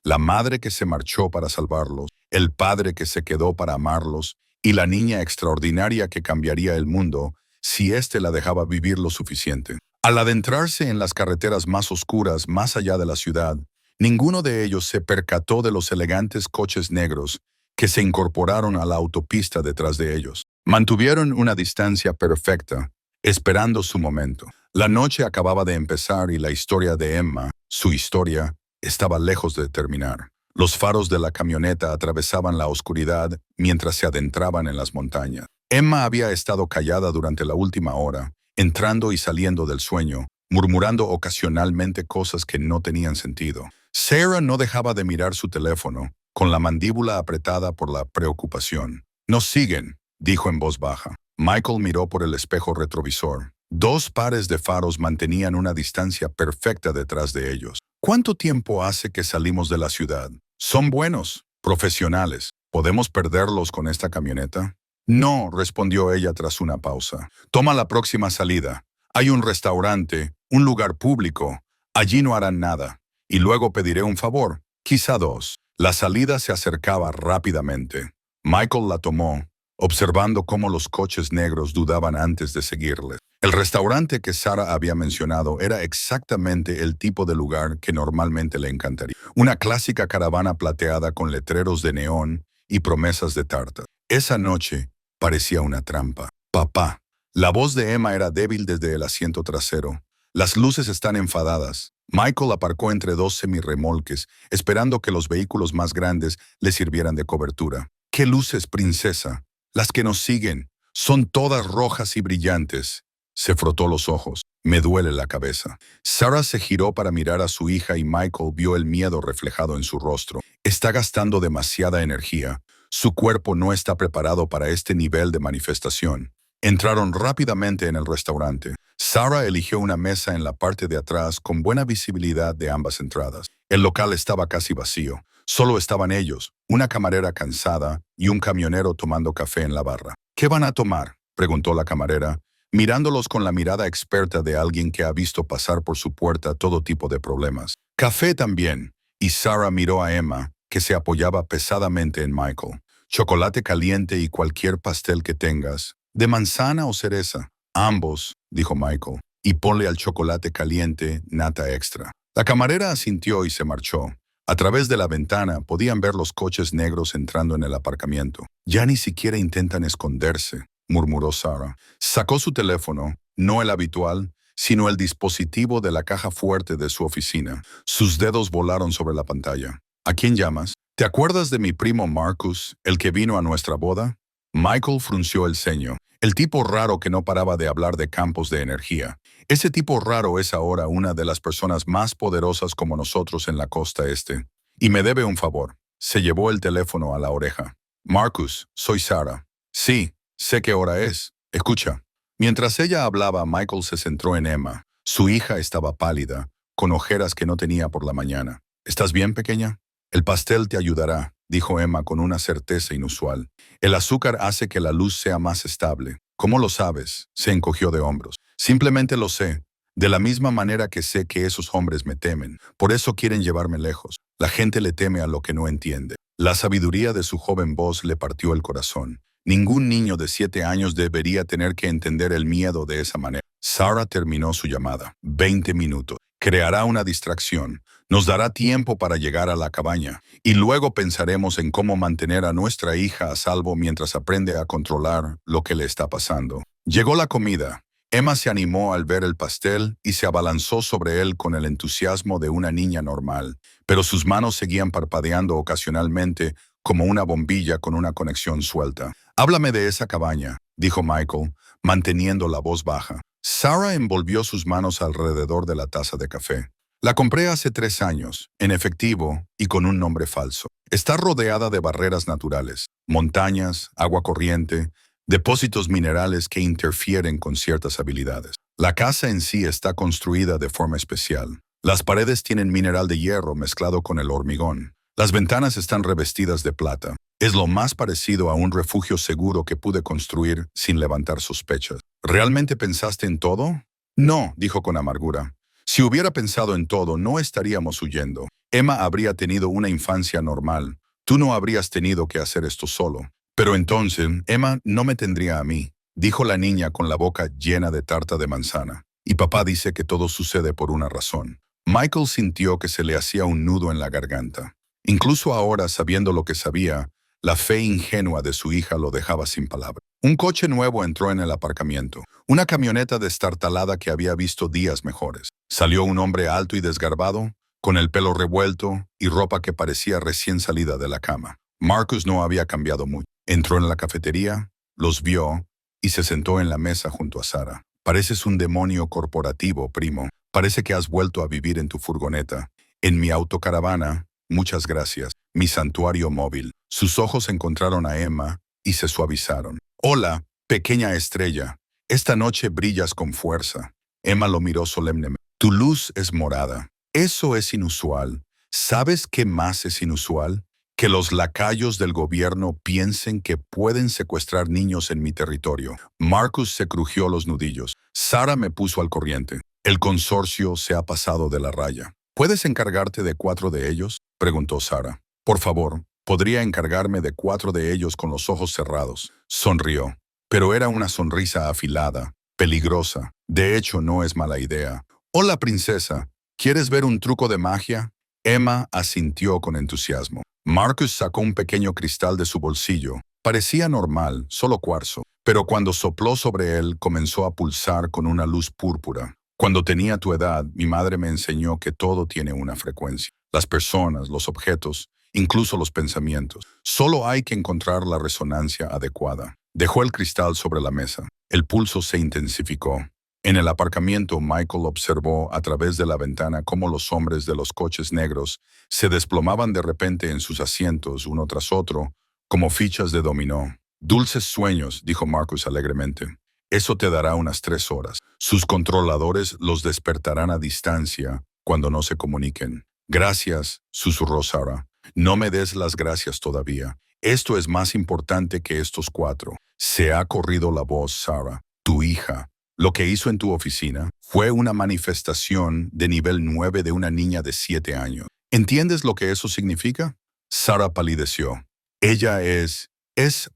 La madre que se marchó para salvarlos, el padre que se quedó para amarlos, y la niña extraordinaria que cambiaría el mundo si éste la dejaba vivir lo suficiente. Al adentrarse en las carreteras más oscuras más allá de la ciudad, ninguno de ellos se percató de los elegantes coches negros que se incorporaron a la autopista detrás de ellos. Mantuvieron una distancia perfecta, esperando su momento. La noche acababa de empezar y la historia de Emma, su historia, estaba lejos de terminar. Los faros de la camioneta atravesaban la oscuridad mientras se adentraban en las montañas. Emma había estado callada durante la última hora, entrando y saliendo del sueño, murmurando ocasionalmente cosas que no tenían sentido. Sarah no dejaba de mirar su teléfono, con la mandíbula apretada por la preocupación. «Nos siguen», dijo en voz baja. Michael miró por el espejo retrovisor. Dos pares de faros mantenían una distancia perfecta detrás de ellos. «¿Cuánto tiempo hace que salimos de la ciudad? Son buenos, profesionales. ¿Podemos perderlos con esta camioneta?» «No», respondió ella tras una pausa. «Toma la próxima salida. Hay un restaurante, un lugar público. Allí no harán nada. Y luego pediré un favor, quizá dos». La salida se acercaba rápidamente. Michael la tomó, observando cómo los coches negros dudaban antes de seguirles. El restaurante que Sarah había mencionado era exactamente el tipo de lugar que normalmente le encantaría. Una clásica caravana plateada con letreros de neón y promesas de tarta. Esa noche parecía una trampa. «Papá». La voz de Emma era débil desde el asiento trasero. «Las luces están enfadadas». Michael aparcó entre dos semirremolques, esperando que los vehículos más grandes le sirvieran de cobertura. «¿Qué luces, princesa? Las que nos siguen. Son todas rojas y brillantes». Se frotó los ojos. «Me duele la cabeza». Sarah se giró para mirar a su hija y Michael vio el miedo reflejado en su rostro. «Está gastando demasiada energía. Su cuerpo no está preparado para este nivel de manifestación». Entraron rápidamente en el restaurante. Sarah eligió una mesa en la parte de atrás con buena visibilidad de ambas entradas. El local estaba casi vacío. Solo estaban ellos, una camarera cansada y un camionero tomando café en la barra. «¿Qué van a tomar?», preguntó la camarera, mirándolos con la mirada experta de alguien que ha visto pasar por su puerta todo tipo de problemas. «Café también». Y Sarah miró a Emma, que se apoyaba pesadamente en Michael. «Chocolate caliente y cualquier pastel que tengas. ¿De manzana o cereza?» «Ambos», dijo Michael, «y ponle al chocolate caliente nata extra». La camarera asintió y se marchó. A través de la ventana podían ver los coches negros entrando en el aparcamiento. «Ya ni siquiera intentan esconderse», murmuró Sarah. Sacó su teléfono, no el habitual, sino el dispositivo de la caja fuerte de su oficina. Sus dedos volaron sobre la pantalla. «¿A quién llamas?» «¿Te acuerdas de mi primo Marcus, el que vino a nuestra boda?» Michael frunció el ceño. El tipo raro que no paraba de hablar de campos de energía. Ese tipo raro es ahora una de las personas más poderosas como nosotros en la costa este. Y me debe un favor. Se llevó el teléfono a la oreja. «Marcus, soy Sarah». «Sí, sé qué hora es. Escucha». Mientras ella hablaba, Michael se centró en Emma. Su hija estaba pálida, con ojeras que no tenía por la mañana. «¿Estás bien, pequeña?» «El pastel te ayudará», dijo Emma con una certeza inusual. «El azúcar hace que la luz sea más estable». «¿Cómo lo sabes?», se encogió de hombros. «Simplemente lo sé. De la misma manera que sé que esos hombres me temen. Por eso quieren llevarme lejos. La gente le teme a lo que no entiende». La sabiduría de su joven voz le partió el corazón. Ningún niño de 7 años debería tener que entender el miedo de esa manera. Sarah terminó su llamada. 20 minutos. Creará una distracción. Nos dará tiempo para llegar a la cabaña. Y luego pensaremos en cómo mantener a nuestra hija a salvo mientras aprende a controlar lo que le está pasando. Llegó la comida. Emma se animó al ver el pastel y se abalanzó sobre él con el entusiasmo de una niña normal, pero sus manos seguían parpadeando ocasionalmente como una bombilla con una conexión suelta. «Háblame de esa cabaña», dijo Michael, manteniendo la voz baja. Sarah envolvió sus manos alrededor de la taza de café. «La compré hace 3 años, en efectivo y con un nombre falso. Está rodeada de barreras naturales, montañas, agua corriente, depósitos minerales que interfieren con ciertas habilidades. La casa en sí está construida de forma especial. Las paredes tienen mineral de hierro mezclado con el hormigón. Las ventanas están revestidas de plata. Es lo más parecido a un refugio seguro que pude construir sin levantar sospechas». «¿Realmente pensaste en todo?» «No», dijo con amargura. «Si hubiera pensado en todo, no estaríamos huyendo. Emma habría tenido una infancia normal. Tú no habrías tenido que hacer esto solo. Pero entonces, Emma no me tendría a mí», dijo la niña con la boca llena de tarta de manzana. Y papá dice que todo sucede por una razón. Michael sintió que se le hacía un nudo en la garganta. Incluso ahora, sabiendo lo que sabía, la fe ingenua de su hija lo dejaba sin palabras. Un coche nuevo entró en el aparcamiento, una camioneta destartalada que había visto días mejores. Salió un hombre alto y desgarbado, con el pelo revuelto y ropa que parecía recién salida de la cama. Marcus no había cambiado mucho. Entró en la cafetería, los vio y se sentó en la mesa junto a Sara. Pareces un demonio corporativo, primo. Parece que has vuelto a vivir en tu furgoneta. En mi autocaravana, muchas gracias. Mi santuario móvil. Sus ojos encontraron a Emma y se suavizaron. Hola, pequeña estrella. Esta noche brillas con fuerza. Emma lo miró solemnemente. Tu luz es morada. Eso es inusual. ¿Sabes qué más es inusual? Que los lacayos del gobierno piensen que pueden secuestrar niños en mi territorio. Marcus se crujió los nudillos. Sara me puso al corriente. El consorcio se ha pasado de la raya. ¿Puedes encargarte de 4 de ellos? Preguntó Sara. Por favor, podría encargarme de 4 de ellos con los ojos cerrados. Sonrió. Pero era una sonrisa afilada, peligrosa. De hecho, no es mala idea. Hola, princesa. ¿Quieres ver un truco de magia? Emma asintió con entusiasmo. Marcus sacó un pequeño cristal de su bolsillo. Parecía normal, solo cuarzo, pero cuando sopló sobre él comenzó a pulsar con una luz púrpura. Cuando tenía tu edad, mi madre me enseñó que todo tiene una frecuencia. Las personas, los objetos, incluso los pensamientos. Solo hay que encontrar la resonancia adecuada. Dejó el cristal sobre la mesa. El pulso se intensificó. En el aparcamiento, Michael observó a través de la ventana cómo los hombres de los coches negros se desplomaban de repente en sus asientos uno tras otro, como fichas de dominó. Dulces sueños, dijo Marcus alegremente. Eso te dará unas 3 horas. Sus controladores los despertarán a distancia cuando no se comuniquen. Gracias, susurró Sara. No me des las gracias todavía. Esto es más importante que estos 4. Se ha corrido la voz, Sara. Tu hija. Lo que hizo en tu oficina fue una manifestación de nivel 9 de una niña de 7 años. ¿Entiendes lo que eso significa? Sara palideció. Ella es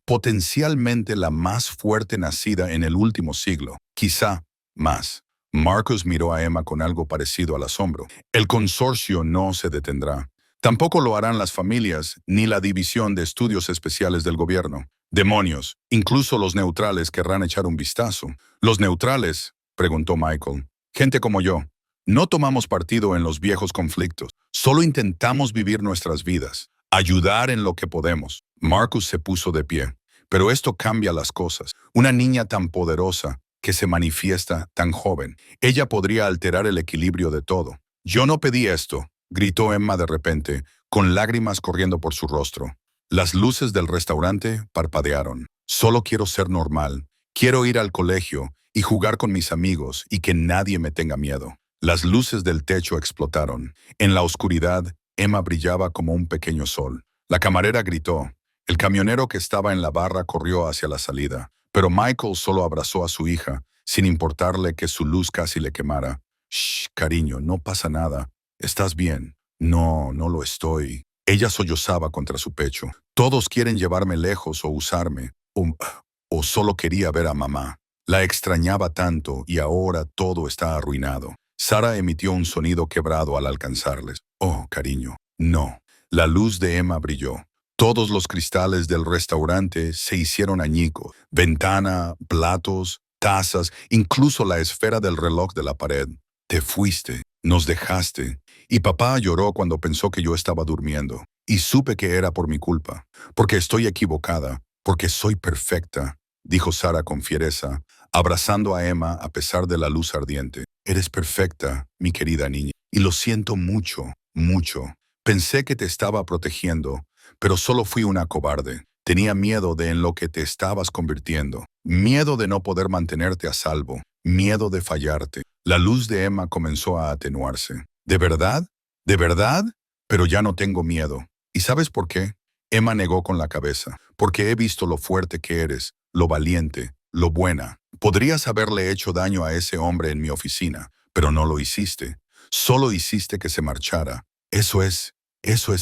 potencialmente la más fuerte nacida en el último siglo, quizá más. Marcus miró a Emma con algo parecido al asombro. El consorcio no se detendrá. Tampoco lo harán las familias ni la División de Estudios Especiales del gobierno. Demonios, incluso los neutrales querrán echar un vistazo. ¿Los neutrales?, preguntó Michael. Gente como yo. No tomamos partido en los viejos conflictos. Solo intentamos vivir nuestras vidas. Ayudar en lo que podemos. Marcus se puso de pie. Pero esto cambia las cosas. Una niña tan poderosa que se manifiesta tan joven. Ella podría alterar el equilibrio de todo. Yo no pedí esto, gritó Emma de repente, con lágrimas corriendo por su rostro. Las luces del restaurante parpadearon. Solo quiero ser normal. Quiero ir al colegio y jugar con mis amigos y que nadie me tenga miedo. Las luces del techo explotaron. En la oscuridad, Emma brillaba como un pequeño sol. La camarera gritó. El camionero que estaba en la barra corrió hacia la salida, pero Michael solo abrazó a su hija, sin importarle que su luz casi le quemara. Shh, cariño, no pasa nada. ¿Estás bien? No, no lo estoy. Ella sollozaba contra su pecho. Todos quieren llevarme lejos o usarme, o solo quería ver a mamá. La extrañaba tanto y ahora todo está arruinado. Sara emitió un sonido quebrado al alcanzarles. Oh, cariño, no. La luz de Emma brilló. Todos los cristales del restaurante se hicieron añicos. Ventana, platos, tazas, incluso la esfera del reloj de la pared. Te fuiste, nos dejaste. Y papá lloró cuando pensó que yo estaba durmiendo. Y supe que era por mi culpa. Porque estoy equivocada. Porque soy perfecta, dijo Sara con fiereza, abrazando a Emma a pesar de la luz ardiente. Eres perfecta, mi querida niña. Y lo siento mucho, mucho. Pensé que te estaba protegiendo, pero solo fui una cobarde. Tenía miedo de en lo que te estabas convirtiendo. Miedo de no poder mantenerte a salvo. Miedo de fallarte. La luz de Emma comenzó a atenuarse. ¿De verdad? ¿De verdad? Pero ya no tengo miedo. ¿Y sabes por qué? Emma negó con la cabeza. Porque he visto lo fuerte que eres, lo valiente, lo buena. Podrías haberle hecho daño a ese hombre en mi oficina, pero no lo hiciste. Solo hiciste que se marchara. Eso es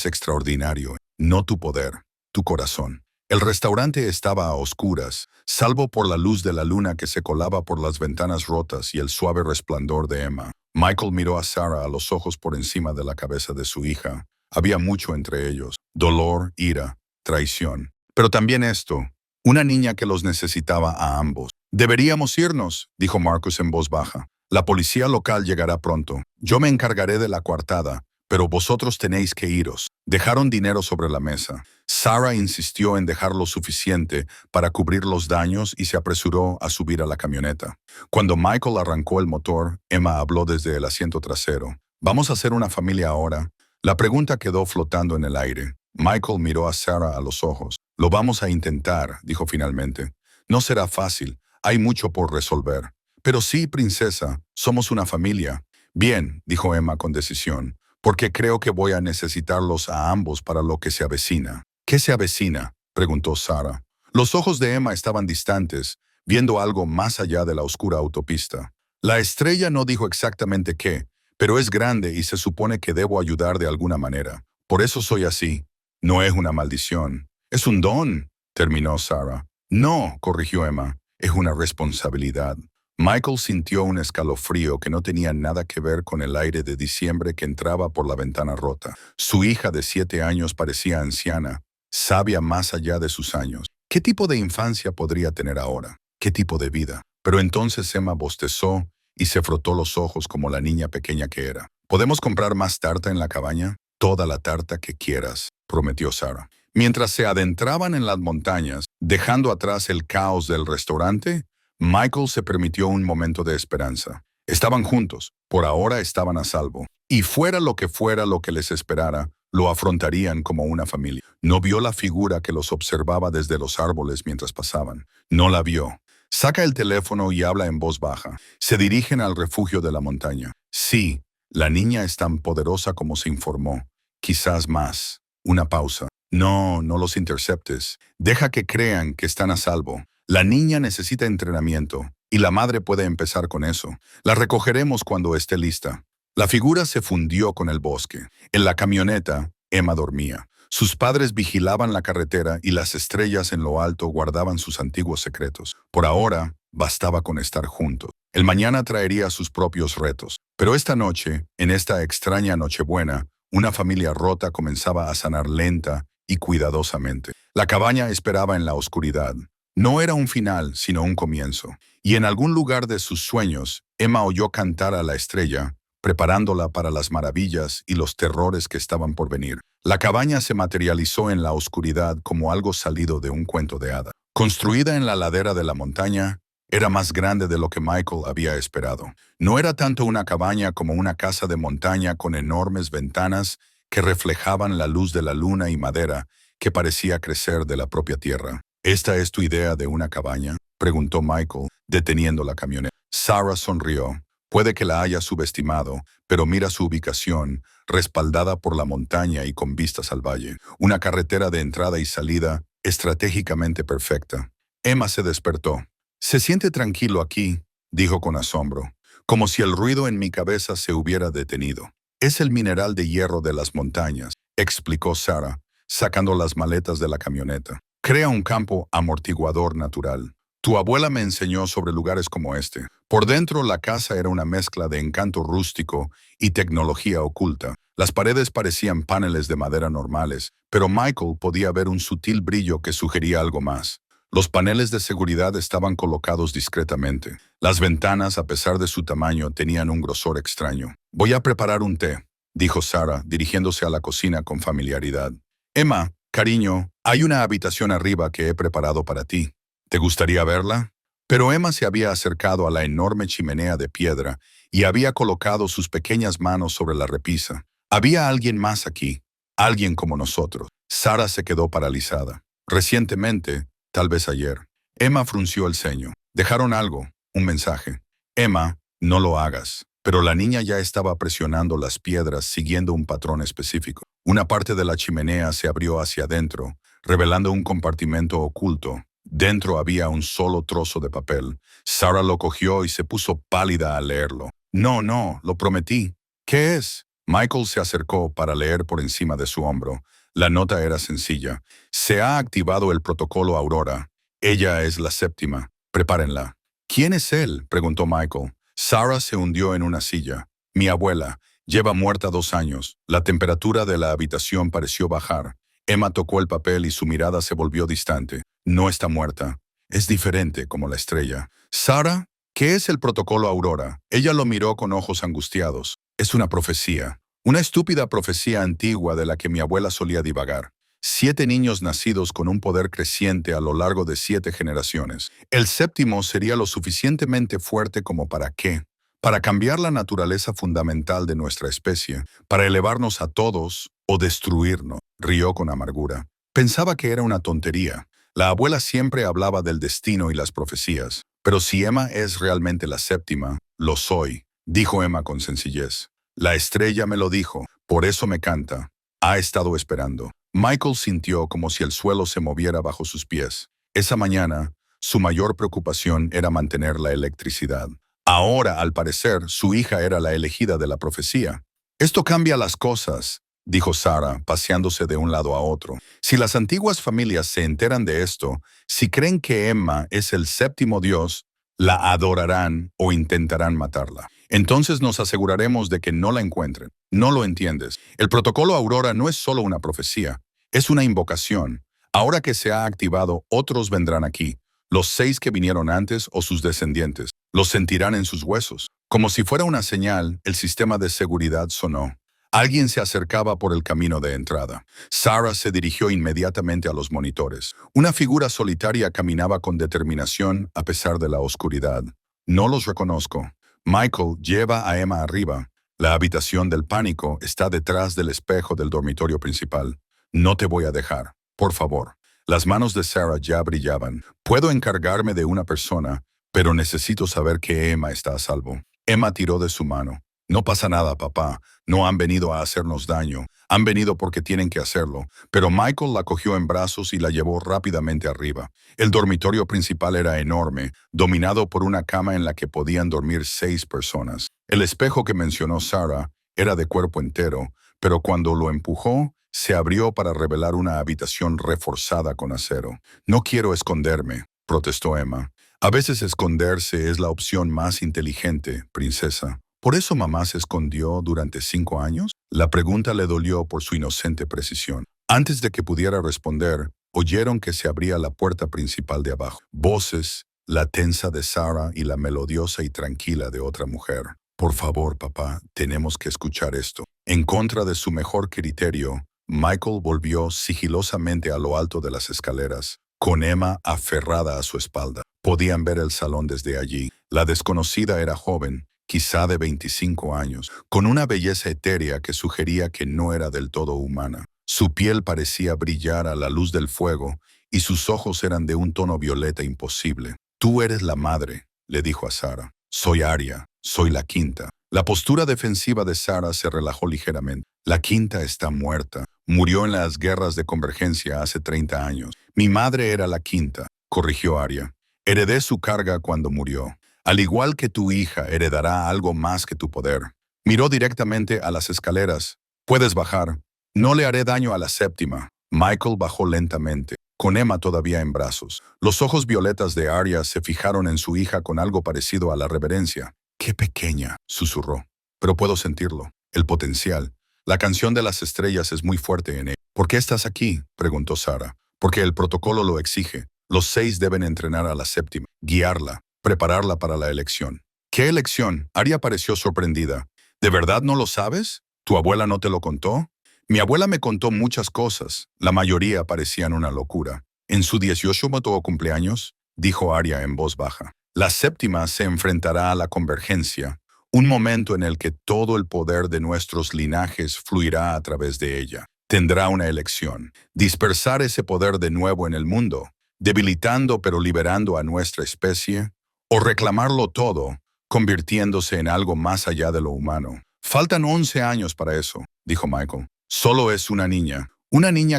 extraordinario. No tu poder, tu corazón. El restaurante estaba a oscuras, salvo por la luz de la luna que se colaba por las ventanas rotas y el suave resplandor de Emma. Michael miró a Sarah a los ojos por encima de la cabeza de su hija. Había mucho entre ellos: dolor, ira, traición. Pero también esto, una niña que los necesitaba a ambos. «Deberíamos irnos», dijo Marcus en voz baja. «La policía local llegará pronto. Yo me encargaré de la coartada, pero vosotros tenéis que iros». Dejaron dinero sobre la mesa. Sarah insistió en dejar lo suficiente para cubrir los daños y se apresuró a subir a la camioneta. Cuando Michael arrancó el motor, Emma habló desde el asiento trasero. «¿Vamos a ser una familia ahora?». La pregunta quedó flotando en el aire. Michael miró a Sarah a los ojos. «Lo vamos a intentar», dijo finalmente. «No será fácil. Hay mucho por resolver». «Pero sí, princesa, somos una familia». «Bien», dijo Emma con decisión, «porque creo que voy a necesitarlos a ambos para lo que se avecina». «¿Qué se avecina?», preguntó Sarah. Los ojos de Emma estaban distantes, viendo algo más allá de la oscura autopista. «La estrella no dijo exactamente qué, pero es grande y se supone que debo ayudar de alguna manera. Por eso soy así. No es una maldición. Es un don», terminó Sarah. «No», corrigió Emma, «es una responsabilidad». Michael sintió un escalofrío que no tenía nada que ver con el aire de diciembre que entraba por la ventana rota. Su hija de 7 años parecía anciana, sabia más allá de sus años. ¿Qué tipo de infancia podría tener ahora? ¿Qué tipo de vida? Pero entonces Emma bostezó y se frotó los ojos como la niña pequeña que era. «¿Podemos comprar más tarta en la cabaña?» «Toda la tarta que quieras», prometió Sarah. Mientras se adentraban en las montañas, dejando atrás el caos del restaurante, Michael se permitió un momento de esperanza. Estaban juntos, por ahora estaban a salvo. Y fuera lo que les esperara, lo afrontarían como una familia. No vio la figura que los observaba desde los árboles mientras pasaban. No la vio. Saca el teléfono y habla en voz baja. Se dirigen al refugio de la montaña. Sí, la niña es tan poderosa como se informó. Quizás más. Una pausa. No, no los interceptes. Deja que crean que están a salvo. La niña necesita entrenamiento, y la madre puede empezar con eso. La recogeremos cuando esté lista. La figura se fundió con el bosque. En la camioneta, Emma dormía. Sus padres vigilaban la carretera y las estrellas en lo alto guardaban sus antiguos secretos. Por ahora, bastaba con estar juntos. El mañana traería sus propios retos. Pero esta noche, en esta extraña Nochebuena, una familia rota comenzaba a sanar lenta y cuidadosamente. La cabaña esperaba en la oscuridad. No era un final, sino un comienzo. Y en algún lugar de sus sueños, Emma oyó cantar a la estrella, preparándola para las maravillas y los terrores que estaban por venir. La cabaña se materializó en la oscuridad como algo salido de un cuento de hadas. Construida en la ladera de la montaña, era más grande de lo que Michael había esperado. No era tanto una cabaña como una casa de montaña con enormes ventanas que reflejaban la luz de la luna y madera que parecía crecer de la propia tierra. «¿Esta es tu idea de una cabaña?», preguntó Michael, deteniendo la camioneta. Sarah sonrió. Puede que la haya subestimado, pero mira su ubicación, respaldada por la montaña y con vistas al valle. Una carretera de entrada y salida estratégicamente perfecta. Emma se despertó. «Se siente tranquilo aquí», dijo con asombro, como si el ruido en mi cabeza se hubiera detenido. «Es el mineral de hierro de las montañas», explicó Sarah, sacando las maletas de la camioneta. «Crea un campo amortiguador natural. Tu abuela me enseñó sobre lugares como este». Por dentro, la casa era una mezcla de encanto rústico y tecnología oculta. Las paredes parecían paneles de madera normales, pero Michael podía ver un sutil brillo que sugería algo más. Los paneles de seguridad estaban colocados discretamente. Las ventanas, a pesar de su tamaño, tenían un grosor extraño. «Voy a preparar un té», dijo Sarah, dirigiéndose a la cocina con familiaridad. «Emma, cariño, hay una habitación arriba que he preparado para ti. ¿Te gustaría verla?». Pero Emma se había acercado a la enorme chimenea de piedra y había colocado sus pequeñas manos sobre la repisa. «Había alguien más aquí, alguien como nosotros». Sarah se quedó paralizada. «Recientemente, tal vez ayer». Emma frunció el ceño. «Dejaron algo, un mensaje». «Emma, no lo hagas». Pero la niña ya estaba presionando las piedras siguiendo un patrón específico. Una parte de la chimenea se abrió hacia adentro, revelando un compartimento oculto. Dentro había un solo trozo de papel. Sarah lo cogió y se puso pálida al leerlo. «No, no, lo prometí». «¿Qué es?». Michael se acercó para leer por encima de su hombro. La nota era sencilla. Se ha activado el protocolo Aurora. Ella es la séptima. Prepárenla. ¿Quién es él?, preguntó Michael. Sarah se hundió en una silla. Mi abuela. Lleva muerta 2 años. La temperatura de la habitación pareció bajar. Emma tocó el papel y su mirada se volvió distante. No está muerta. Es diferente como la estrella. Sarah, ¿qué es el protocolo Aurora? Ella lo miró con ojos angustiados. Es una profecía. Una estúpida profecía antigua de la que mi abuela solía divagar. 7 niños nacidos con un poder creciente a lo largo de 7 generaciones. El séptimo sería lo suficientemente fuerte como para qué. Para cambiar la naturaleza fundamental de nuestra especie, para elevarnos a todos o destruirnos, rió con amargura. Pensaba que era una tontería. La abuela siempre hablaba del destino y las profecías. Pero si Emma es realmente la séptima, lo soy, dijo Emma con sencillez. La estrella me lo dijo, por eso me canta. Ha estado esperando. Michael sintió como si el suelo se moviera bajo sus pies. Esa mañana, su mayor preocupación era mantener la electricidad. Ahora, al parecer, su hija era la elegida de la profecía. Esto cambia las cosas, dijo Sarah, paseándose de un lado a otro. Si las antiguas familias se enteran de esto, si creen que Emma es el séptimo dios, la adorarán o intentarán matarla. Entonces nos aseguraremos de que no la encuentren. No lo entiendes. El protocolo Aurora no es solo una profecía, es una invocación. Ahora que se ha activado, otros vendrán aquí. Los 6 que vinieron antes o sus descendientes. Los sentirán en sus huesos. Como si fuera una señal, el sistema de seguridad sonó. Alguien se acercaba por el camino de entrada. Sarah se dirigió inmediatamente a los monitores. Una figura solitaria caminaba con determinación a pesar de la oscuridad. No los reconozco. Michael lleva a Emma arriba. La habitación del pánico está detrás del espejo del dormitorio principal. No te voy a dejar. Por favor. Las manos de Sarah ya brillaban. Puedo encargarme de una persona, pero necesito saber que Emma está a salvo. Emma tiró de su mano. No pasa nada, papá. No han venido a hacernos daño. Han venido porque tienen que hacerlo. Pero Michael la cogió en brazos y la llevó rápidamente arriba. El dormitorio principal era enorme, dominado por una cama en la que podían dormir 6 personas. El espejo que mencionó Sarah era de cuerpo entero, pero cuando lo empujó, se abrió para revelar una habitación reforzada con acero. No quiero esconderme, protestó Emma. A veces esconderse es la opción más inteligente, princesa. ¿Por eso mamá se escondió durante 5 años? La pregunta le dolió por su inocente precisión. Antes de que pudiera responder, oyeron que se abría la puerta principal de abajo. Voces, la tensa de Sarah y la melodiosa y tranquila de otra mujer. Por favor, papá, tenemos que escuchar esto. En contra de su mejor criterio, Michael volvió sigilosamente a lo alto de las escaleras, con Emma aferrada a su espalda. Podían ver el salón desde allí. La desconocida era joven, quizá de 25 años, con una belleza etérea que sugería que no era del todo humana. Su piel parecía brillar a la luz del fuego y sus ojos eran de un tono violeta imposible. Tú eres la madre, le dijo a Sarah. Soy Arya, soy la quinta. La postura defensiva de Sarah se relajó ligeramente. La quinta está muerta. Murió en las guerras de convergencia hace 30 años. Mi madre era la quinta, corrigió Arya. Heredé su carga cuando murió. Al igual que tu hija, heredará algo más que tu poder. Miró directamente a las escaleras. Puedes bajar. No le haré daño a la séptima. Michael bajó lentamente, con Emma todavía en brazos. Los ojos violetas de Arya se fijaron en su hija con algo parecido a la reverencia. ¡Qué pequeña!, susurró. Pero puedo sentirlo. El potencial. La canción de las estrellas es muy fuerte en él. ¿Por qué estás aquí?, preguntó Sarah. Porque el protocolo lo exige. Los 6 deben entrenar a la séptima, guiarla, prepararla para la elección. ¿Qué elección? Arya pareció sorprendida. ¿De verdad no lo sabes? ¿Tu abuela no te lo contó? Mi abuela me contó muchas cosas. La mayoría parecían una locura. En su 18º cumpleaños, dijo Arya en voz baja, la séptima se enfrentará a la convergencia, un momento en el que todo el poder de nuestros linajes fluirá a través de ella. Tendrá una elección. Dispersar ese poder de nuevo en el mundo, debilitando pero liberando a nuestra especie, o reclamarlo todo, convirtiéndose en algo más allá de lo humano. Faltan 11 años para eso, dijo Michael. Solo es una niña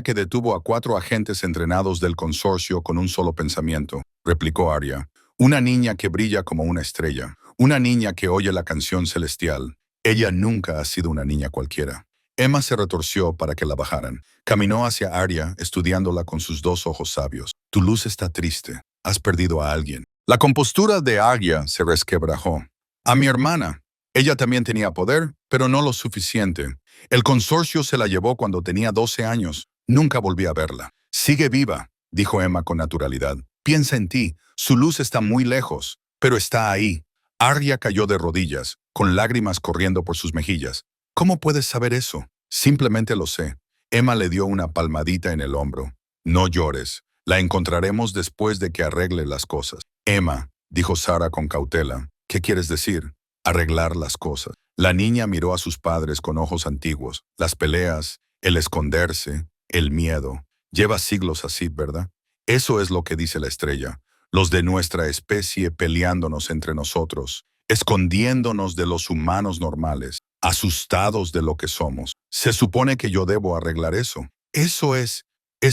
que detuvo a 4 agentes entrenados del consorcio con un solo pensamiento, replicó Arya. Una niña que brilla como una estrella, una niña que oye la canción celestial. Ella nunca ha sido una niña cualquiera. Emma se retorció para que la bajaran. Caminó hacia Arya, estudiándola con sus dos ojos sabios. Tu luz está triste. Has perdido a alguien. La compostura de Arya se resquebrajó. A mi hermana. Ella también tenía poder, pero no lo suficiente. El consorcio se la llevó cuando tenía 12 años. Nunca volví a verla. Sigue viva, dijo Emma con naturalidad. Piensa en ti. Su luz está muy lejos, pero está ahí. Arya cayó de rodillas, con lágrimas corriendo por sus mejillas. ¿Cómo puedes saber eso? Simplemente lo sé. Emma le dio una palmadita en el hombro. No llores. La encontraremos después de que arregle las cosas. Emma, dijo Sara con cautela. ¿Qué quieres decir? Arreglar las cosas. La niña miró a sus padres con ojos antiguos. Las peleas, el esconderse, el miedo. Lleva siglos así, ¿verdad? Eso es lo que dice la estrella. Los de nuestra especie peleándonos entre nosotros, escondiéndonos de los humanos normales, asustados de lo que somos. Se supone que yo debo arreglar eso. Eso es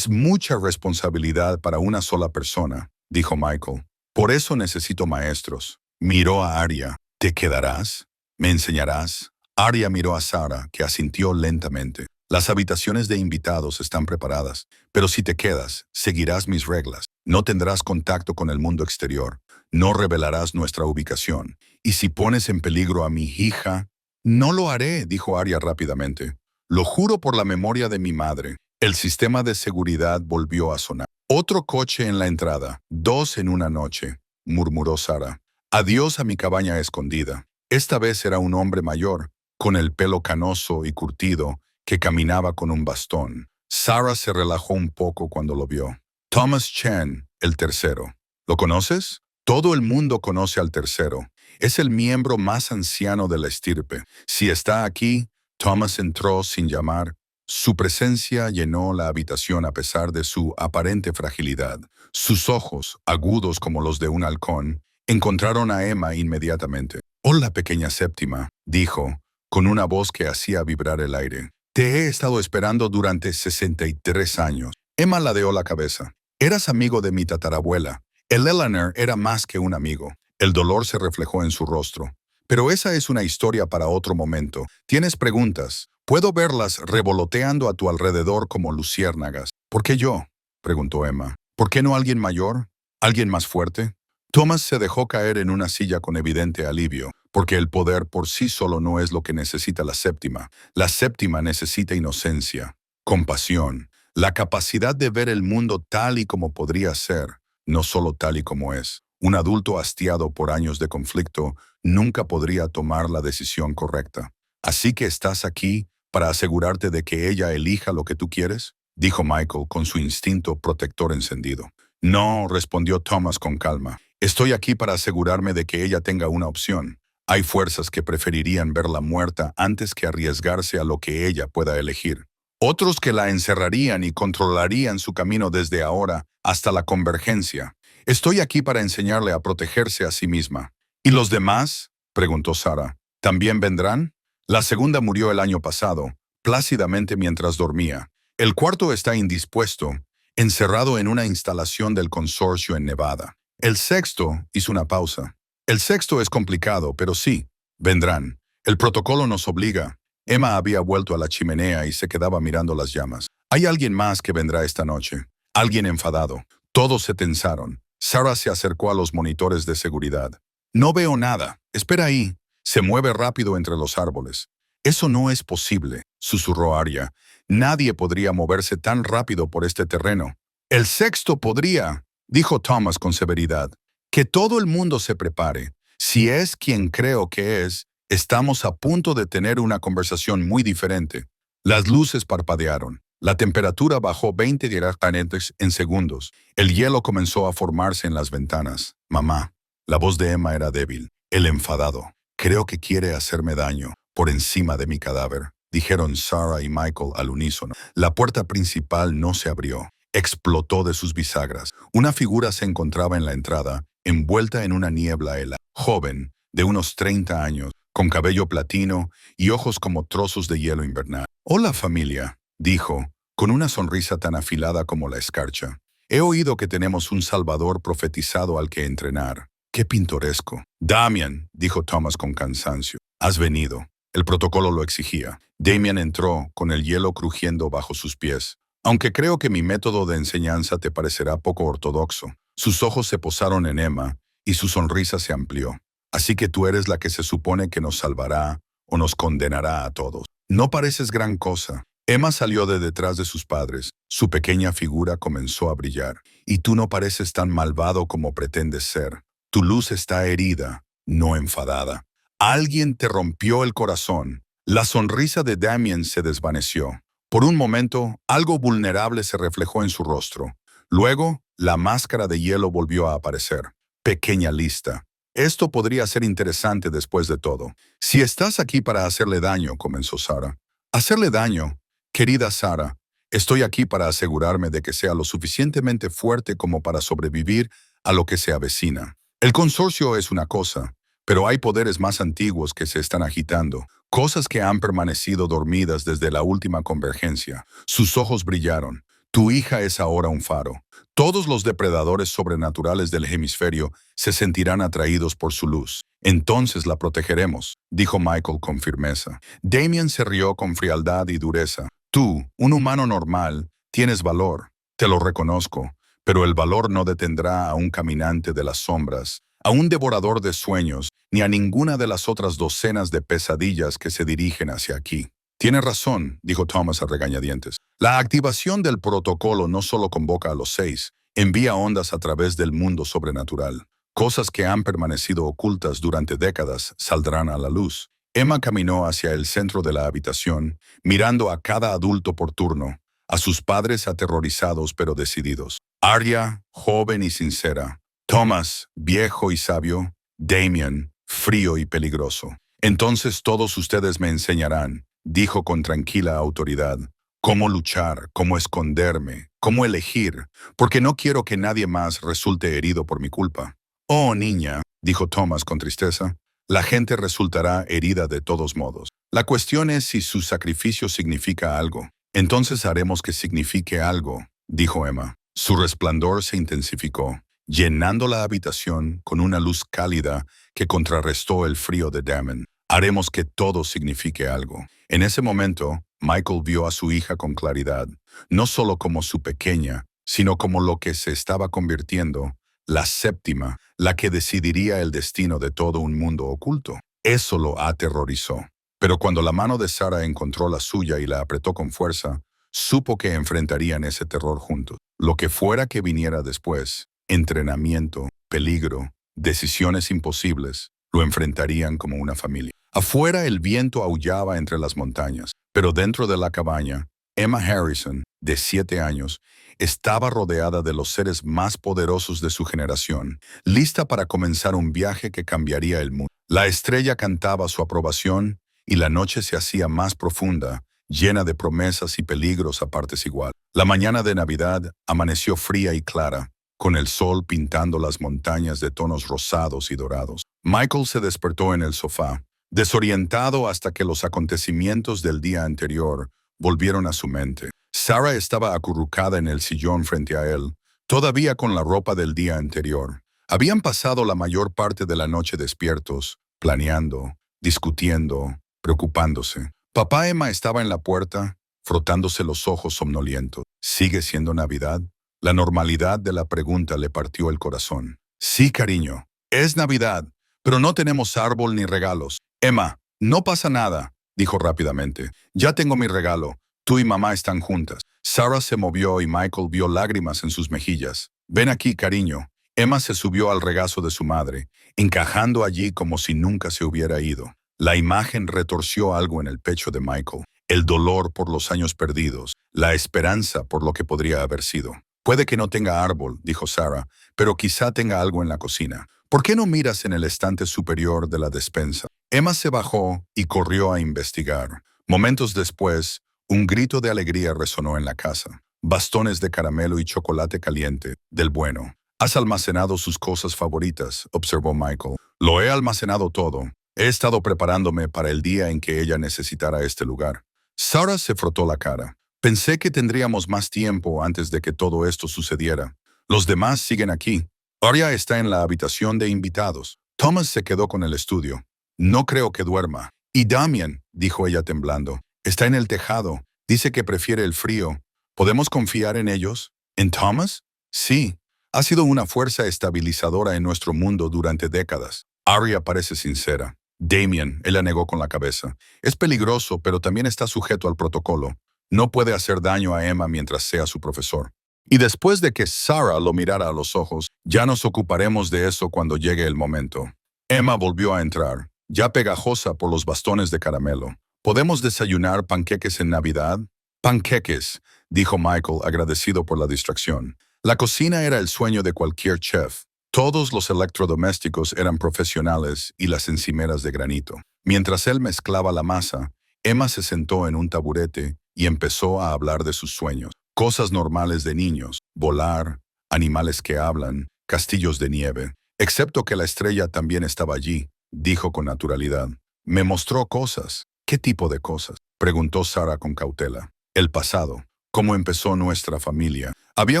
mucha responsabilidad para una sola persona, dijo Michael. Por eso necesito maestros. Miró a Arya. ¿Te quedarás? ¿Me enseñarás? Arya miró a Sara, que asintió lentamente. Las habitaciones de invitados están preparadas, pero si te quedas, seguirás mis reglas. No tendrás contacto con el mundo exterior. No revelarás nuestra ubicación. Y si pones en peligro a mi hija... No lo haré, dijo Arya rápidamente. Lo juro por la memoria de mi madre. El sistema de seguridad volvió a sonar. Otro coche en la entrada. 2 en una noche, murmuró Sara. Adiós a mi cabaña escondida. Esta vez era un hombre mayor, con el pelo canoso y curtido, que caminaba con un bastón. Sara se relajó un poco cuando lo vio. Thomas Chen, el tercero. ¿Lo conoces? Todo el mundo conoce al tercero. Es el miembro más anciano de la estirpe. Si está aquí, Thomas entró sin llamar. Su presencia llenó la habitación a pesar de su aparente fragilidad. Sus ojos, agudos como los de un halcón, encontraron a Emma inmediatamente. «Hola, pequeña séptima», dijo, con una voz que hacía vibrar el aire. «Te he estado esperando durante 63 años». Emma ladeó la cabeza. «Eras amigo de mi tatarabuela. El Eleanor era más que un amigo». El dolor se reflejó en su rostro. «Pero esa es una historia para otro momento. ¿Tienes preguntas? Puedo verlas revoloteando a tu alrededor como luciérnagas». «¿Por qué yo?», preguntó Emma. «¿Por qué no alguien mayor? ¿Alguien más fuerte?» Thomas se dejó caer en una silla con evidente alivio, porque el poder por sí solo no es lo que necesita la séptima. La séptima necesita inocencia, compasión, la capacidad de ver el mundo tal y como podría ser, no solo tal y como es. Un adulto hastiado por años de conflicto nunca podría tomar la decisión correcta. «¿Así que estás aquí para asegurarte de que ella elija lo que tú quieres?», dijo Michael con su instinto protector encendido. «No», respondió Thomas con calma. «Estoy aquí para asegurarme de que ella tenga una opción. Hay fuerzas que preferirían verla muerta antes que arriesgarse a lo que ella pueda elegir. Otros que la encerrarían y controlarían su camino desde ahora hasta la convergencia. Estoy aquí para enseñarle a protegerse a sí misma». «¿Y los demás?», preguntó Sara. «¿También vendrán?» La segunda murió el año pasado, plácidamente mientras dormía. El cuarto está indispuesto, encerrado en una instalación del consorcio en Nevada. El sexto hizo una pausa. «El sexto es complicado, pero sí, vendrán. El protocolo nos obliga». Emma había vuelto a la chimenea y se quedaba mirando las llamas. «Hay alguien más que vendrá esta noche. Alguien enfadado». Todos se tensaron. Sara se acercó a los monitores de seguridad. «No veo nada. Espera ahí». Se mueve rápido entre los árboles. «Eso no es posible», susurró Arya. «Nadie podría moverse tan rápido por este terreno». «El sexto podría», dijo Thomas con severidad. «Que todo el mundo se prepare. Si es quien creo que es, estamos a punto de tener una conversación muy diferente». Las luces parpadearon. La temperatura bajó 20 grados en segundos. El hielo comenzó a formarse en las ventanas. «Mamá». La voz de Emma era débil. «El enfadado. Creo que quiere hacerme daño, por encima de mi cadáver», dijeron Sara y Michael al unísono. La puerta principal no se abrió. Explotó de sus bisagras. Una figura se encontraba en la entrada, envuelta en una niebla helada. Joven, de unos 30 años, con cabello platino y ojos como trozos de hielo invernal. «Hola, familia», dijo, con una sonrisa tan afilada como la escarcha. «He oído que tenemos un salvador profetizado al que entrenar. ¡Qué pintoresco!». «Damian», dijo Thomas con cansancio, «has venido». El protocolo lo exigía. Damien entró, con el hielo crujiendo bajo sus pies. Aunque creo que mi método de enseñanza te parecerá poco ortodoxo. Sus ojos se posaron en Emma y su sonrisa se amplió. Así que tú eres la que se supone que nos salvará o nos condenará a todos. No pareces gran cosa. Emma salió de detrás de sus padres. Su pequeña figura comenzó a brillar. Y tú no pareces tan malvado como pretendes ser. Tu luz está herida, no enfadada. Alguien te rompió el corazón. La sonrisa de Damien se desvaneció. Por un momento, algo vulnerable se reflejó en su rostro. Luego, la máscara de hielo volvió a aparecer. Pequeña lista. Esto podría ser interesante después de todo. Si estás aquí para hacerle daño, comenzó Sarah. ¿Hacerle daño? Querida Sarah, estoy aquí para asegurarme de que sea lo suficientemente fuerte como para sobrevivir a lo que se avecina. El consorcio es una cosa, pero hay poderes más antiguos que se están agitando, cosas que han permanecido dormidas desde la última convergencia. Sus ojos brillaron. Tu hija es ahora un faro. Todos los depredadores sobrenaturales del hemisferio se sentirán atraídos por su luz. Entonces la protegeremos, dijo Michael con firmeza. Damien se rió con frialdad y dureza. Tú, un humano normal, tienes valor. Te lo reconozco, pero el valor no detendrá a un caminante de las sombras, a un devorador de sueños, ni a ninguna de las otras docenas de pesadillas que se dirigen hacia aquí. Tienes razón, dijo Thomas a regañadientes. La activación del protocolo no solo convoca a los 6, envía ondas a través del mundo sobrenatural. Cosas que han permanecido ocultas durante décadas saldrán a la luz. Emma caminó hacia el centro de la habitación, mirando a cada adulto por turno, a sus padres aterrorizados pero decididos. Arya, joven y sincera. Thomas, viejo y sabio. Damien, frío y peligroso. Entonces todos ustedes me enseñarán, dijo con tranquila autoridad, cómo luchar, cómo esconderme, cómo elegir, porque no quiero que nadie más resulte herido por mi culpa. Oh, niña, dijo Thomas con tristeza, la gente resultará herida de todos modos. La cuestión es si su sacrificio significa algo. Entonces haremos que signifique algo, dijo Emma. Su resplandor se intensificó, llenando la habitación con una luz cálida que contrarrestó el frío de Damon. Haremos que todo signifique algo. En ese momento, Michael vio a su hija con claridad, no solo como su pequeña, sino como lo que se estaba convirtiendo, la séptima, la que decidiría el destino de todo un mundo oculto. Eso lo aterrorizó. Pero cuando la mano de Sarah encontró la suya y la apretó con fuerza, supo que enfrentarían ese terror juntos. Lo que fuera que viniera después, entrenamiento, peligro, decisiones imposibles, lo enfrentarían como una familia. Afuera el viento aullaba entre las montañas, pero dentro de la cabaña, Emma Harrison, de 7 años, estaba rodeada de los seres más poderosos de su generación, lista para comenzar un viaje que cambiaría el mundo. La estrella cantaba su aprobación y la noche se hacía más profunda, llena de promesas y peligros a partes igual. La mañana de Navidad amaneció fría y clara, con el sol pintando las montañas de tonos rosados y dorados. Michael se despertó en el sofá, desorientado hasta que los acontecimientos del día anterior volvieron a su mente. Sarah estaba acurrucada en el sillón frente a él, todavía con la ropa del día anterior. Habían pasado la mayor parte de la noche despiertos, planeando, discutiendo, preocupándose. Papá Emma estaba en la puerta, frotándose los ojos somnolientos. ¿Sigue siendo Navidad? La normalidad de la pregunta le partió el corazón. Sí, cariño, es Navidad, pero no tenemos árbol ni regalos. Emma, no pasa nada, dijo rápidamente. Ya tengo mi regalo. Tú y mamá están juntas. Sarah se movió y Michael vio lágrimas en sus mejillas. Ven aquí, cariño. Emma se subió al regazo de su madre, encajando allí como si nunca se hubiera ido. La imagen retorció algo en el pecho de Michael. El dolor por los años perdidos, la esperanza por lo que podría haber sido. Puede que no tenga árbol, dijo Sarah, pero quizá tenga algo en la cocina. ¿Por qué no miras en el estante superior de la despensa? Emma se bajó y corrió a investigar. Momentos después, un grito de alegría resonó en la casa. Bastones de caramelo y chocolate caliente, del bueno. Has almacenado sus cosas favoritas, observó Michael. Lo he almacenado todo. He estado preparándome para el día en que ella necesitara este lugar. Sarah se frotó la cara. Pensé que tendríamos más tiempo antes de que todo esto sucediera. Los demás siguen aquí. Arya está en la habitación de invitados. Thomas se quedó con el estudio. No creo que duerma. Y Damien, dijo ella temblando. Está en el tejado. Dice que prefiere el frío. ¿Podemos confiar en ellos? ¿En Thomas? Sí. Ha sido una fuerza estabilizadora en nuestro mundo durante décadas. Arya parece sincera. Damien, él la negó con la cabeza. Es peligroso, pero también está sujeto al protocolo. No puede hacer daño a Emma mientras sea su profesor. Y después de que Sarah lo mirara a los ojos, ya nos ocuparemos de eso cuando llegue el momento. Emma volvió a entrar, ya pegajosa por los bastones de caramelo. ¿Podemos desayunar panqueques en Navidad? Panqueques, dijo Michael, agradecido por la distracción. La cocina era el sueño de cualquier chef. Todos los electrodomésticos eran profesionales y las encimeras de granito. Mientras él mezclaba la masa, Emma se sentó en un taburete y empezó a hablar de sus sueños. Cosas normales de niños, volar, animales que hablan, castillos de nieve. Excepto que la estrella también estaba allí, dijo con naturalidad. Me mostró cosas. ¿Qué tipo de cosas? Preguntó Sarah con cautela. El pasado. ¿Cómo empezó nuestra familia? Había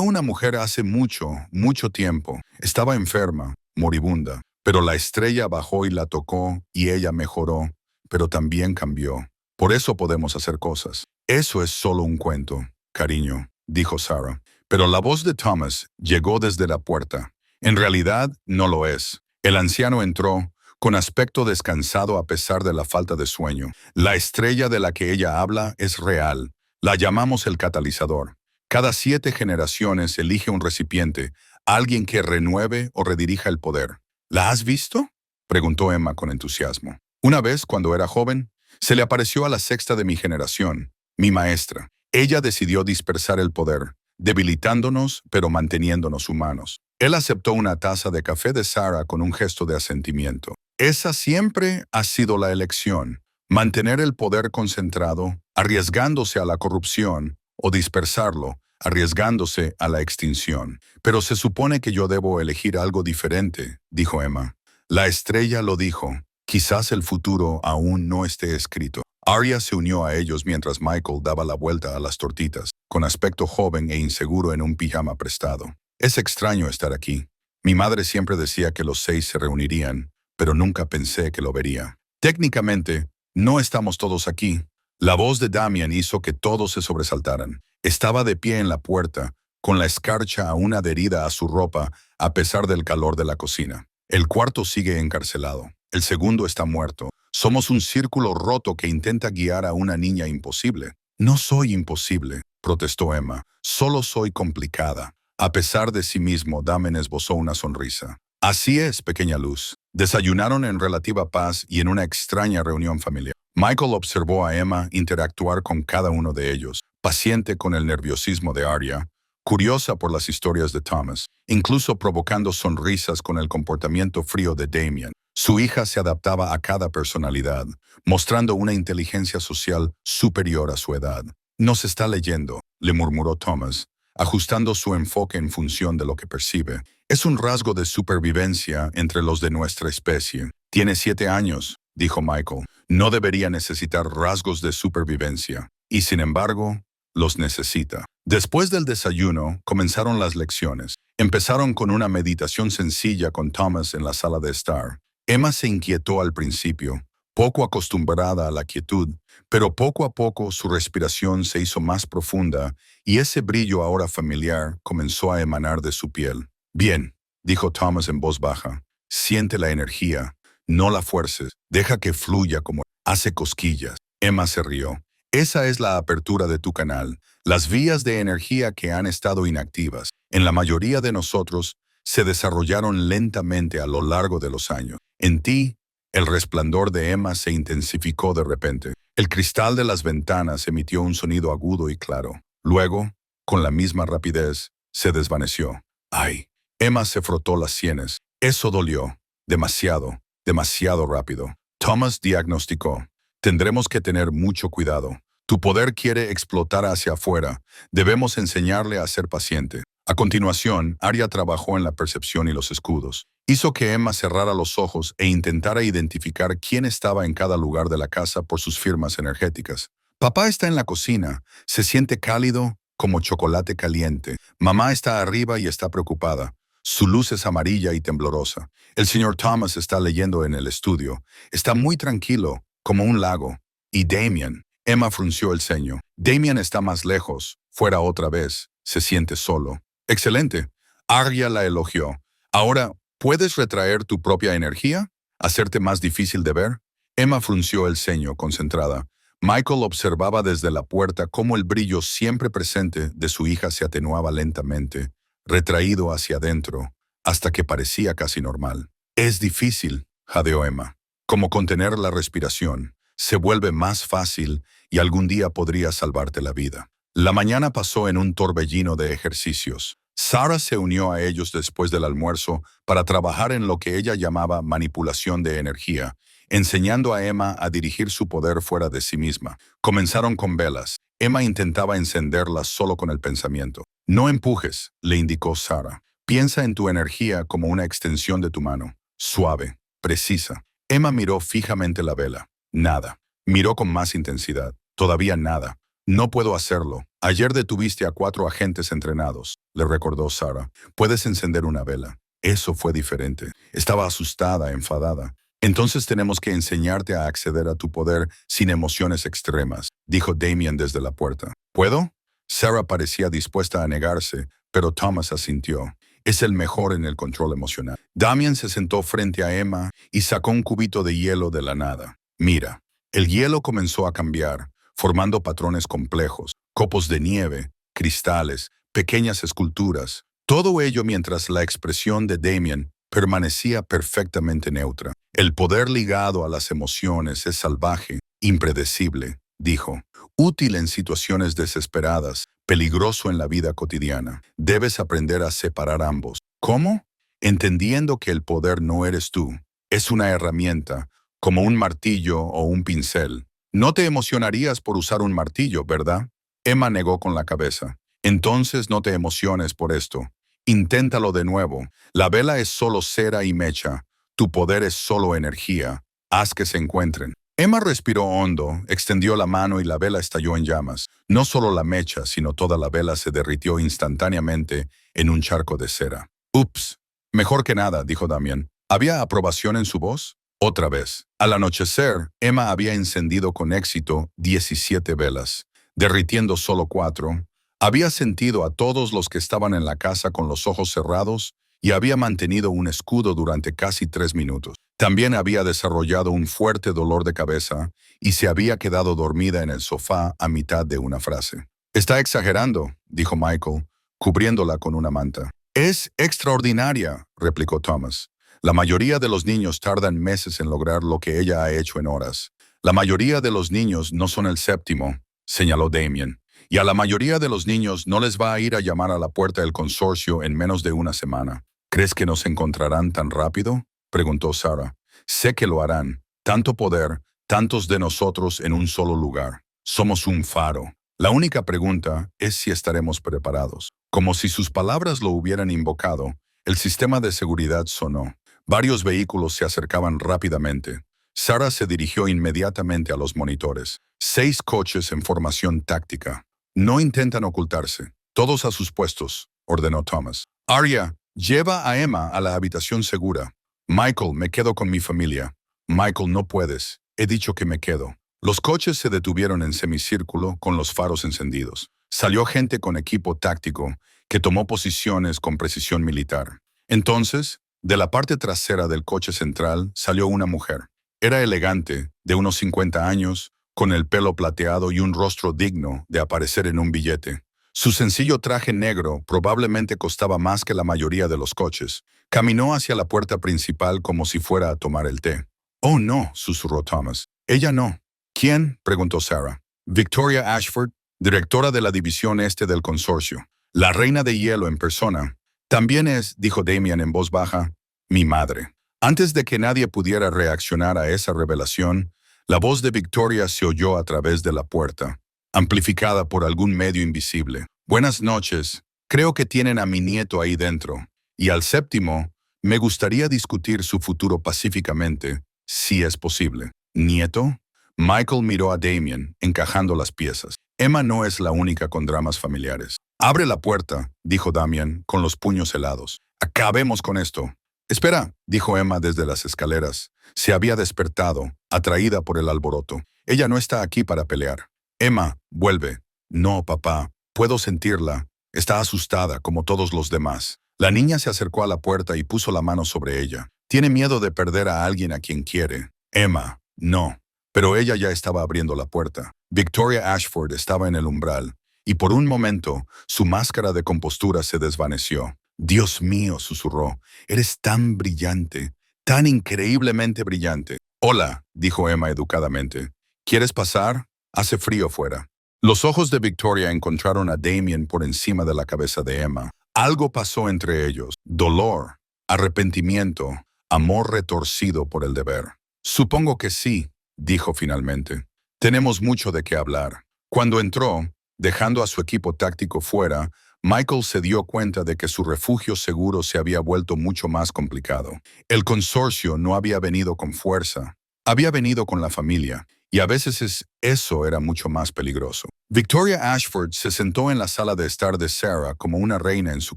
una mujer hace mucho, mucho tiempo. Estaba enferma, moribunda. Pero la estrella bajó y la tocó y ella mejoró, pero también cambió. Por eso podemos hacer cosas. Eso es solo un cuento, cariño, dijo Sarah. Pero la voz de Thomas llegó desde la puerta. En realidad, no lo es. El anciano entró, con aspecto descansado a pesar de la falta de sueño. La estrella de la que ella habla es real. La llamamos el catalizador. Cada 7 generaciones elige un recipiente, alguien que renueve o redirija el poder. ¿La has visto? Preguntó Emma con entusiasmo. Una vez, cuando era joven, se le apareció a la sexta de mi generación, mi maestra. Ella decidió dispersar el poder, debilitándonos pero manteniéndonos humanos. Él aceptó una taza de café de Sarah con un gesto de asentimiento. Esa siempre ha sido la elección. Mantener el poder concentrado, arriesgándose a la corrupción, o dispersarlo, arriesgándose a la extinción. Pero se supone que yo debo elegir algo diferente, dijo Emma. La estrella lo dijo. Quizás el futuro aún no esté escrito. Arya se unió a ellos mientras Michael daba la vuelta a las tortitas, con aspecto joven e inseguro en un pijama prestado. Es extraño estar aquí. Mi madre siempre decía que los 6 se reunirían, pero nunca pensé que lo vería. Técnicamente, no estamos todos aquí. La voz de Damien hizo que todos se sobresaltaran. Estaba de pie en la puerta, con la escarcha aún adherida a su ropa, a pesar del calor de la cocina. El cuarto sigue encarcelado. El segundo está muerto. Somos un círculo roto que intenta guiar a una niña imposible. No soy imposible, protestó Emma. Solo soy complicada. A pesar de sí mismo, Damien esbozó una sonrisa. Así es, pequeña luz. Desayunaron en relativa paz y en una extraña reunión familiar. Michael observó a Emma interactuar con cada uno de ellos, paciente con el nerviosismo de Arya, curiosa por las historias de Thomas, incluso provocando sonrisas con el comportamiento frío de Damien. Su hija se adaptaba a cada personalidad, mostrando una inteligencia social superior a su edad. Nos está leyendo, le murmuró Thomas, ajustando su enfoque en función de lo que percibe. Es un rasgo de supervivencia entre los de nuestra especie. Tiene 7 años, dijo Michael. No debería necesitar rasgos de supervivencia. Y sin embargo, los necesita. Después del desayuno, comenzaron las lecciones. Empezaron con una meditación sencilla con Thomas en la sala de estar. Emma se inquietó al principio, poco acostumbrada a la quietud, pero poco a poco su respiración se hizo más profunda y ese brillo ahora familiar comenzó a emanar de su piel. Bien, dijo Thomas en voz baja, siente la energía, no la fuerces, deja que fluya como hace cosquillas. Emma se rió. Esa es la apertura de tu canal, las vías de energía que han estado inactivas. En la mayoría de nosotros, se desarrollaron lentamente a lo largo de los años. En ti, el resplandor de Emma se intensificó de repente. El cristal de las ventanas emitió un sonido agudo y claro. Luego, con la misma rapidez, se desvaneció. ¡Ay! Emma se frotó las sienes. Eso dolió. Demasiado, demasiado rápido. Thomas diagnosticó. Tendremos que tener mucho cuidado. Tu poder quiere explotar hacia afuera. Debemos enseñarle a ser paciente. A continuación, Arya trabajó en la percepción y los escudos. Hizo que Emma cerrara los ojos e intentara identificar quién estaba en cada lugar de la casa por sus firmas energéticas. Papá está en la cocina. Se siente cálido como chocolate caliente. Mamá está arriba y está preocupada. Su luz es amarilla y temblorosa. El señor Thomas está leyendo en el estudio. Está muy tranquilo, como un lago. ¿Y Damien? Emma frunció el ceño. Damien está más lejos. Fuera otra vez. Se siente solo. Excelente. Arya la elogió. Ahora, ¿puedes retraer tu propia energía? ¿Hacerte más difícil de ver? Emma frunció el ceño, concentrada. Michael observaba desde la puerta cómo el brillo siempre presente de su hija se atenuaba lentamente, retraído hacia adentro, hasta que parecía casi normal. Es difícil, jadeó Emma. Como contener la respiración. Se vuelve más fácil y algún día podría salvarte la vida. La mañana pasó en un torbellino de ejercicios. Sarah se unió a ellos después del almuerzo para trabajar en lo que ella llamaba manipulación de energía, enseñando a Emma a dirigir su poder fuera de sí misma. Comenzaron con velas. Emma intentaba encenderlas solo con el pensamiento. No empujes, le indicó Sarah. Piensa en tu energía como una extensión de tu mano. Suave, precisa. Emma miró fijamente la vela. Nada. Miró con más intensidad. Todavía nada. No puedo hacerlo. Ayer detuviste a 4 agentes entrenados, le recordó Sarah. Puedes encender una vela. Eso fue diferente. Estaba asustada, enfadada. Entonces tenemos que enseñarte a acceder a tu poder sin emociones extremas, dijo Damien desde la puerta. ¿Puedo? Sarah parecía dispuesta a negarse, pero Thomas asintió. Es el mejor en el control emocional. Damien se sentó frente a Emma y sacó un cubito de hielo de la nada. Mira, el hielo comenzó a cambiar, formando patrones complejos, copos de nieve, cristales, pequeñas esculturas. Todo ello mientras la expresión de Damien permanecía perfectamente neutra. El poder ligado a las emociones es salvaje, impredecible, dijo. Útil en situaciones desesperadas, peligroso en la vida cotidiana. Debes aprender a separar ambos. ¿Cómo? Entendiendo que el poder no eres tú. Es una herramienta, como un martillo o un pincel. No te emocionarías por usar un martillo, ¿verdad? Emma negó con la cabeza. Entonces no te emociones por esto. Inténtalo de nuevo. La vela es solo cera y mecha. Tu poder es solo energía. Haz que se encuentren. Emma respiró hondo, extendió la mano y la vela estalló en llamas. No solo la mecha, sino toda la vela se derritió instantáneamente en un charco de cera. Ups. Mejor que nada, dijo Damien. ¿Había aprobación en su voz? Otra vez. Al anochecer, Emma había encendido con éxito 17 velas, derritiendo solo 4. Había sentido a todos los que estaban en la casa con los ojos cerrados y había mantenido un escudo durante casi 3 minutos. También había desarrollado un fuerte dolor de cabeza y se había quedado dormida en el sofá a mitad de una frase. Está exagerando, dijo Michael, cubriéndola con una manta. Es extraordinaria, replicó Thomas. La mayoría de los niños tardan meses en lograr lo que ella ha hecho en horas. La mayoría de los niños no son el séptimo, señaló Damien. Y a la mayoría de los niños no les va a ir a llamar a la puerta del consorcio en menos de una semana. ¿Crees que nos encontrarán tan rápido? Preguntó Sarah. Sé que lo harán. Tanto poder, tantos de nosotros en un solo lugar. Somos un faro. La única pregunta es si estaremos preparados. Como si sus palabras lo hubieran invocado, el sistema de seguridad sonó. Varios vehículos se acercaban rápidamente. Sarah se dirigió inmediatamente a los monitores. 6 coches en formación táctica. No intentan ocultarse. Todos a sus puestos, ordenó Thomas. Arya, lleva a Emma a la habitación segura. Michael, me quedo con mi familia. Michael, no puedes. He dicho que me quedo. Los coches se detuvieron en semicírculo con los faros encendidos. Salió gente con equipo táctico que tomó posiciones con precisión militar. Entonces, de la parte trasera del coche central salió una mujer. Era elegante, de unos 50 años, con el pelo plateado y un rostro digno de aparecer en un billete. Su sencillo traje negro probablemente costaba más que la mayoría de los coches. Caminó hacia la puerta principal como si fuera a tomar el té. «Oh, no», susurró Thomas. «Ella no». «¿Quién?», preguntó Sarah. «Victoria Ashford, directora de la división este del consorcio. La reina de hielo en persona. También es», dijo Damien en voz baja, «mi madre». Antes de que nadie pudiera reaccionar a esa revelación, la voz de Victoria se oyó a través de la puerta, amplificada por algún medio invisible. «Buenas noches. Creo que tienen a mi nieto ahí dentro. Y al séptimo, me gustaría discutir su futuro pacíficamente, si es posible». «¿Nieto?». Michael miró a Damien, encajando las piezas. Emma no es la única con dramas familiares. «Abre la puerta», dijo Damien, con los puños helados. «Acabemos con esto». Espera, dijo Emma desde las escaleras. Se había despertado, atraída por el alboroto. Ella no está aquí para pelear. Emma, vuelve. No, papá, puedo sentirla. Está asustada, como todos los demás. La niña se acercó a la puerta y puso la mano sobre ella. Tiene miedo de perder a alguien a quien quiere. Emma, no. Pero ella ya estaba abriendo la puerta. Victoria Ashford estaba en el umbral, y por un momento su máscara de compostura se desvaneció. Dios mío, susurró, eres tan brillante, tan increíblemente brillante. Hola, dijo Emma educadamente. ¿Quieres pasar? Hace frío fuera. Los ojos de Victoria encontraron a Damien por encima de la cabeza de Emma. Algo pasó entre ellos. Dolor, arrepentimiento, amor retorcido por el deber. Supongo que sí, dijo finalmente. Tenemos mucho de qué hablar. Cuando entró, dejando a su equipo táctico fuera, Michael se dio cuenta de que su refugio seguro se había vuelto mucho más complicado. El consorcio no había venido con fuerza, había venido con la familia, y a veces eso era mucho más peligroso. Victoria Ashford se sentó en la sala de estar de Sarah como una reina en su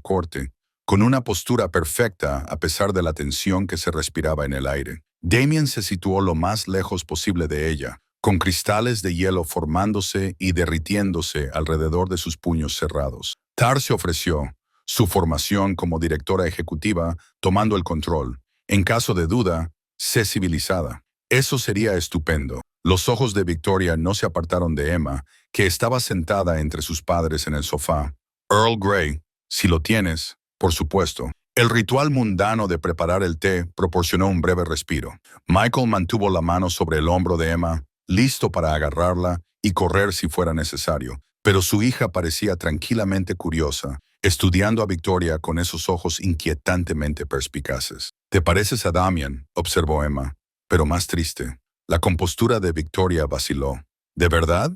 corte, con una postura perfecta a pesar de la tensión que se respiraba en el aire. Damien se situó lo más lejos posible de ella, con cristales de hielo formándose y derritiéndose alrededor de sus puños cerrados. Tar se ofreció, su formación como directora ejecutiva tomando el control. En caso de duda, sé civilizada. Eso sería estupendo. Los ojos de Victoria no se apartaron de Emma, que estaba sentada entre sus padres en el sofá. Earl Grey, si lo tienes, por supuesto. El ritual mundano de preparar el té proporcionó un breve respiro. Michael mantuvo la mano sobre el hombro de Emma, listo para agarrarla y correr si fuera necesario, pero su hija parecía tranquilamente curiosa, estudiando a Victoria con esos ojos inquietantemente perspicaces. «Te pareces a Damien», observó Emma, pero más triste. La compostura de Victoria vaciló. «¿De verdad?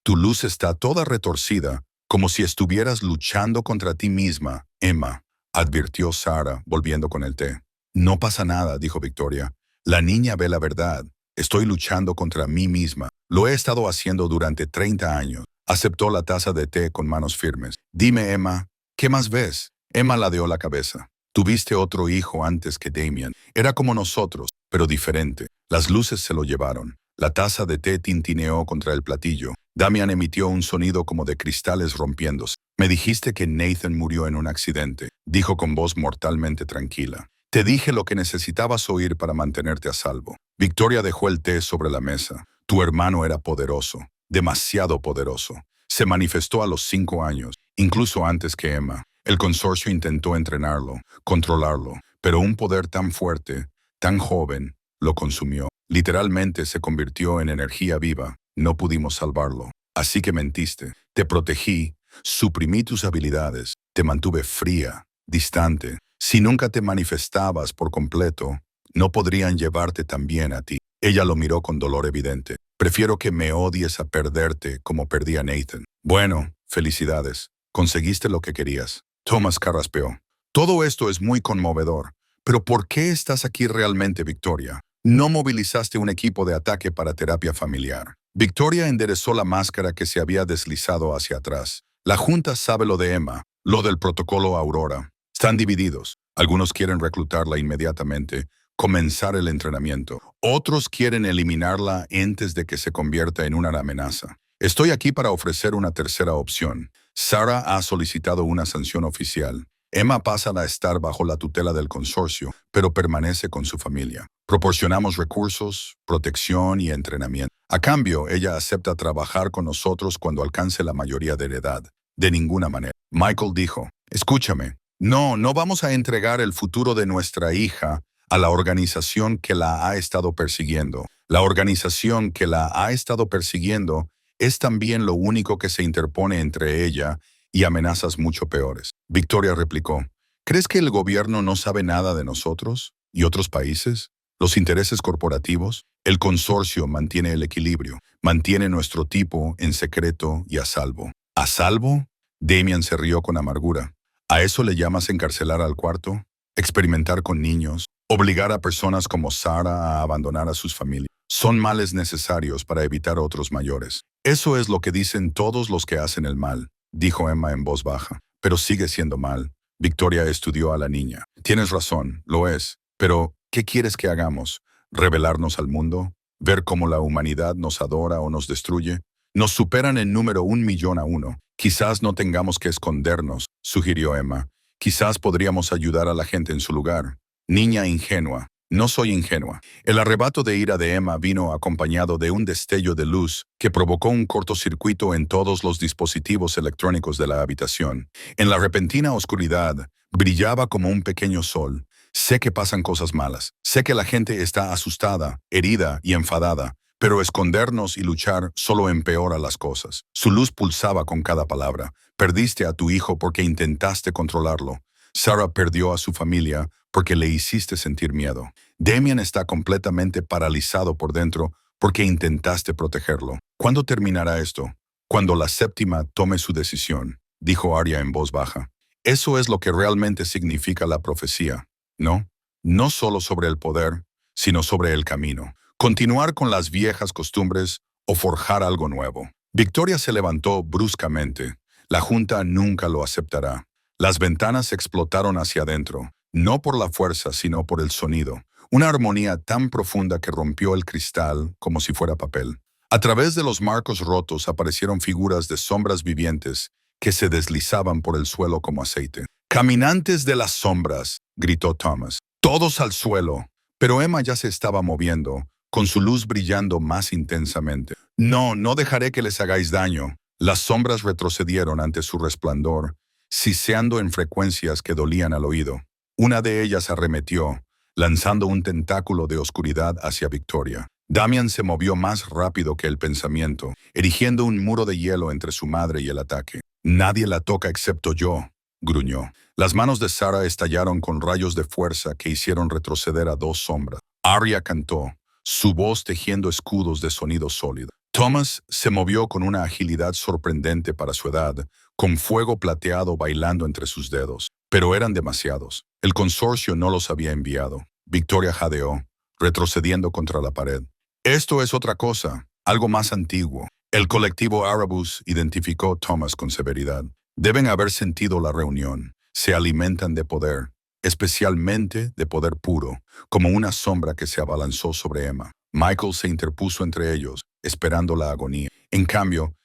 Tu luz está toda retorcida, como si estuvieras luchando contra ti misma, Emma», advirtió Sarah, volviendo con el té. «No pasa nada», dijo Victoria. «La niña ve la verdad. Estoy luchando contra mí misma. Lo he estado haciendo durante 30 años. Aceptó la taza de té con manos firmes. «Dime, Emma, ¿qué más ves?» Emma ladeó la cabeza. «Tuviste otro hijo antes que Damien. Era como nosotros, pero diferente. Las luces se lo llevaron». La taza de té tintineó contra el platillo. Damien emitió un sonido como de cristales rompiéndose. «Me dijiste que Nathan murió en un accidente», dijo con voz mortalmente tranquila. «Te dije lo que necesitabas oír para mantenerte a salvo». Victoria dejó el té sobre la mesa. «Tu hermano era poderoso, demasiado poderoso. Se manifestó a los 5 años, incluso antes que Emma. El consorcio intentó entrenarlo, controlarlo, pero un poder tan fuerte, tan joven, lo consumió. Literalmente se convirtió en energía viva. No pudimos salvarlo. Así que mentiste. Te protegí, suprimí tus habilidades, te mantuve fría, distante. Si nunca te manifestabas por completo, no podrían llevarte tan bien a ti». Ella lo miró con dolor evidente. «Prefiero que me odies a perderte como perdí a Nathan». «Bueno, felicidades. Conseguiste lo que querías». Thomas carraspeó. «Todo esto es muy conmovedor. Pero ¿por qué estás aquí realmente, Victoria? No movilizaste un equipo de ataque para terapia familiar». Victoria enderezó la máscara que se había deslizado hacia atrás. «La Junta sabe lo de Emma, lo del protocolo Aurora. Están divididos. Algunos quieren reclutarla inmediatamente, comenzar el entrenamiento. Otros quieren eliminarla antes de que se convierta en una amenaza. Estoy aquí para ofrecer una tercera opción. Sarah ha solicitado una sanción oficial. Emma pasa a estar bajo la tutela del consorcio, pero permanece con su familia. Proporcionamos recursos, protección y entrenamiento. A cambio, ella acepta trabajar con nosotros cuando alcance la mayoría de edad. De ninguna manera». Michael dijo, «Escúchame. No vamos a entregar el futuro de nuestra hija a la organización que la ha estado persiguiendo. La organización que la ha estado persiguiendo es también lo único que se interpone entre ella y amenazas mucho peores». Victoria replicó, «¿Crees que el gobierno no sabe nada de nosotros y otros países? Los intereses corporativos, el consorcio mantiene el equilibrio, mantiene nuestro tipo en secreto y a salvo». «¿A salvo?». Damien se rió con amargura. «¿A eso le llamas encarcelar al cuarto? Experimentar con niños, obligar a personas como Sarah a abandonar a sus familias. Son males necesarios para evitar otros mayores. Eso es lo que dicen todos los que hacen el mal», dijo Emma en voz baja. «Pero sigue siendo mal». Victoria estudió a la niña. Tienes razón, lo es. Pero, ¿qué quieres que hagamos? ¿Revelarnos al mundo? ¿Ver cómo la humanidad nos adora o nos destruye? Nos superan en número 1.000.000 a 1. Quizás no tengamos que escondernos, sugirió Emma. Quizás podríamos ayudar a la gente en su lugar. Niña ingenua. No soy ingenua. El arrebato de ira de Emma vino acompañado de un destello de luz que provocó un cortocircuito en todos los dispositivos electrónicos de la habitación. En la repentina oscuridad, brillaba como un pequeño sol. Sé que pasan cosas malas. Sé que la gente está asustada, herida y enfadada. Pero escondernos y luchar solo empeora las cosas. Su luz pulsaba con cada palabra. Perdiste a tu hijo porque intentaste controlarlo. Sarah perdió a su familia porque le hiciste sentir miedo. Damien está completamente paralizado por dentro porque intentaste protegerlo. ¿Cuándo terminará esto? Cuando la séptima tome su decisión, dijo Arya en voz baja. Eso es lo que realmente significa la profecía, ¿no? No solo sobre el poder, sino sobre el camino. Continuar con las viejas costumbres o forjar algo nuevo. Victoria se levantó bruscamente. La junta nunca lo aceptará. Las ventanas explotaron hacia adentro, no por la fuerza, sino por el sonido. Una armonía tan profunda que rompió el cristal como si fuera papel. A través de los marcos rotos aparecieron figuras de sombras vivientes que se deslizaban por el suelo como aceite. «Caminantes de las sombras», gritó Thomas. «Todos al suelo». Pero Emma ya se estaba moviendo, con su luz brillando más intensamente. «No, no dejaré que les hagáis daño». Las sombras retrocedieron ante su resplandor, siseando en frecuencias que dolían al oído. Una de ellas arremetió, lanzando un tentáculo de oscuridad hacia Victoria. Damien se movió más rápido que el pensamiento, erigiendo un muro de hielo entre su madre y el ataque. «Nadie la toca excepto yo», gruñó. Las manos de Sarah estallaron con rayos de fuerza que hicieron retroceder a dos sombras. Arya cantó, su voz tejiendo escudos de sonido sólido. Thomas se movió con una agilidad sorprendente para su edad, con fuego plateado bailando entre sus dedos. Pero eran demasiados. El consorcio no los había enviado. Victoria jadeó, retrocediendo contra la pared. «Esto es otra cosa, algo más antiguo». El colectivo Arabus identificó a Thomas con severidad. Deben haber sentido la reunión. Se alimentan de poder, especialmente de poder puro, como una sombra que se abalanzó sobre Emma. Michael se interpuso entre ellos, esperando la agonía. En cambio,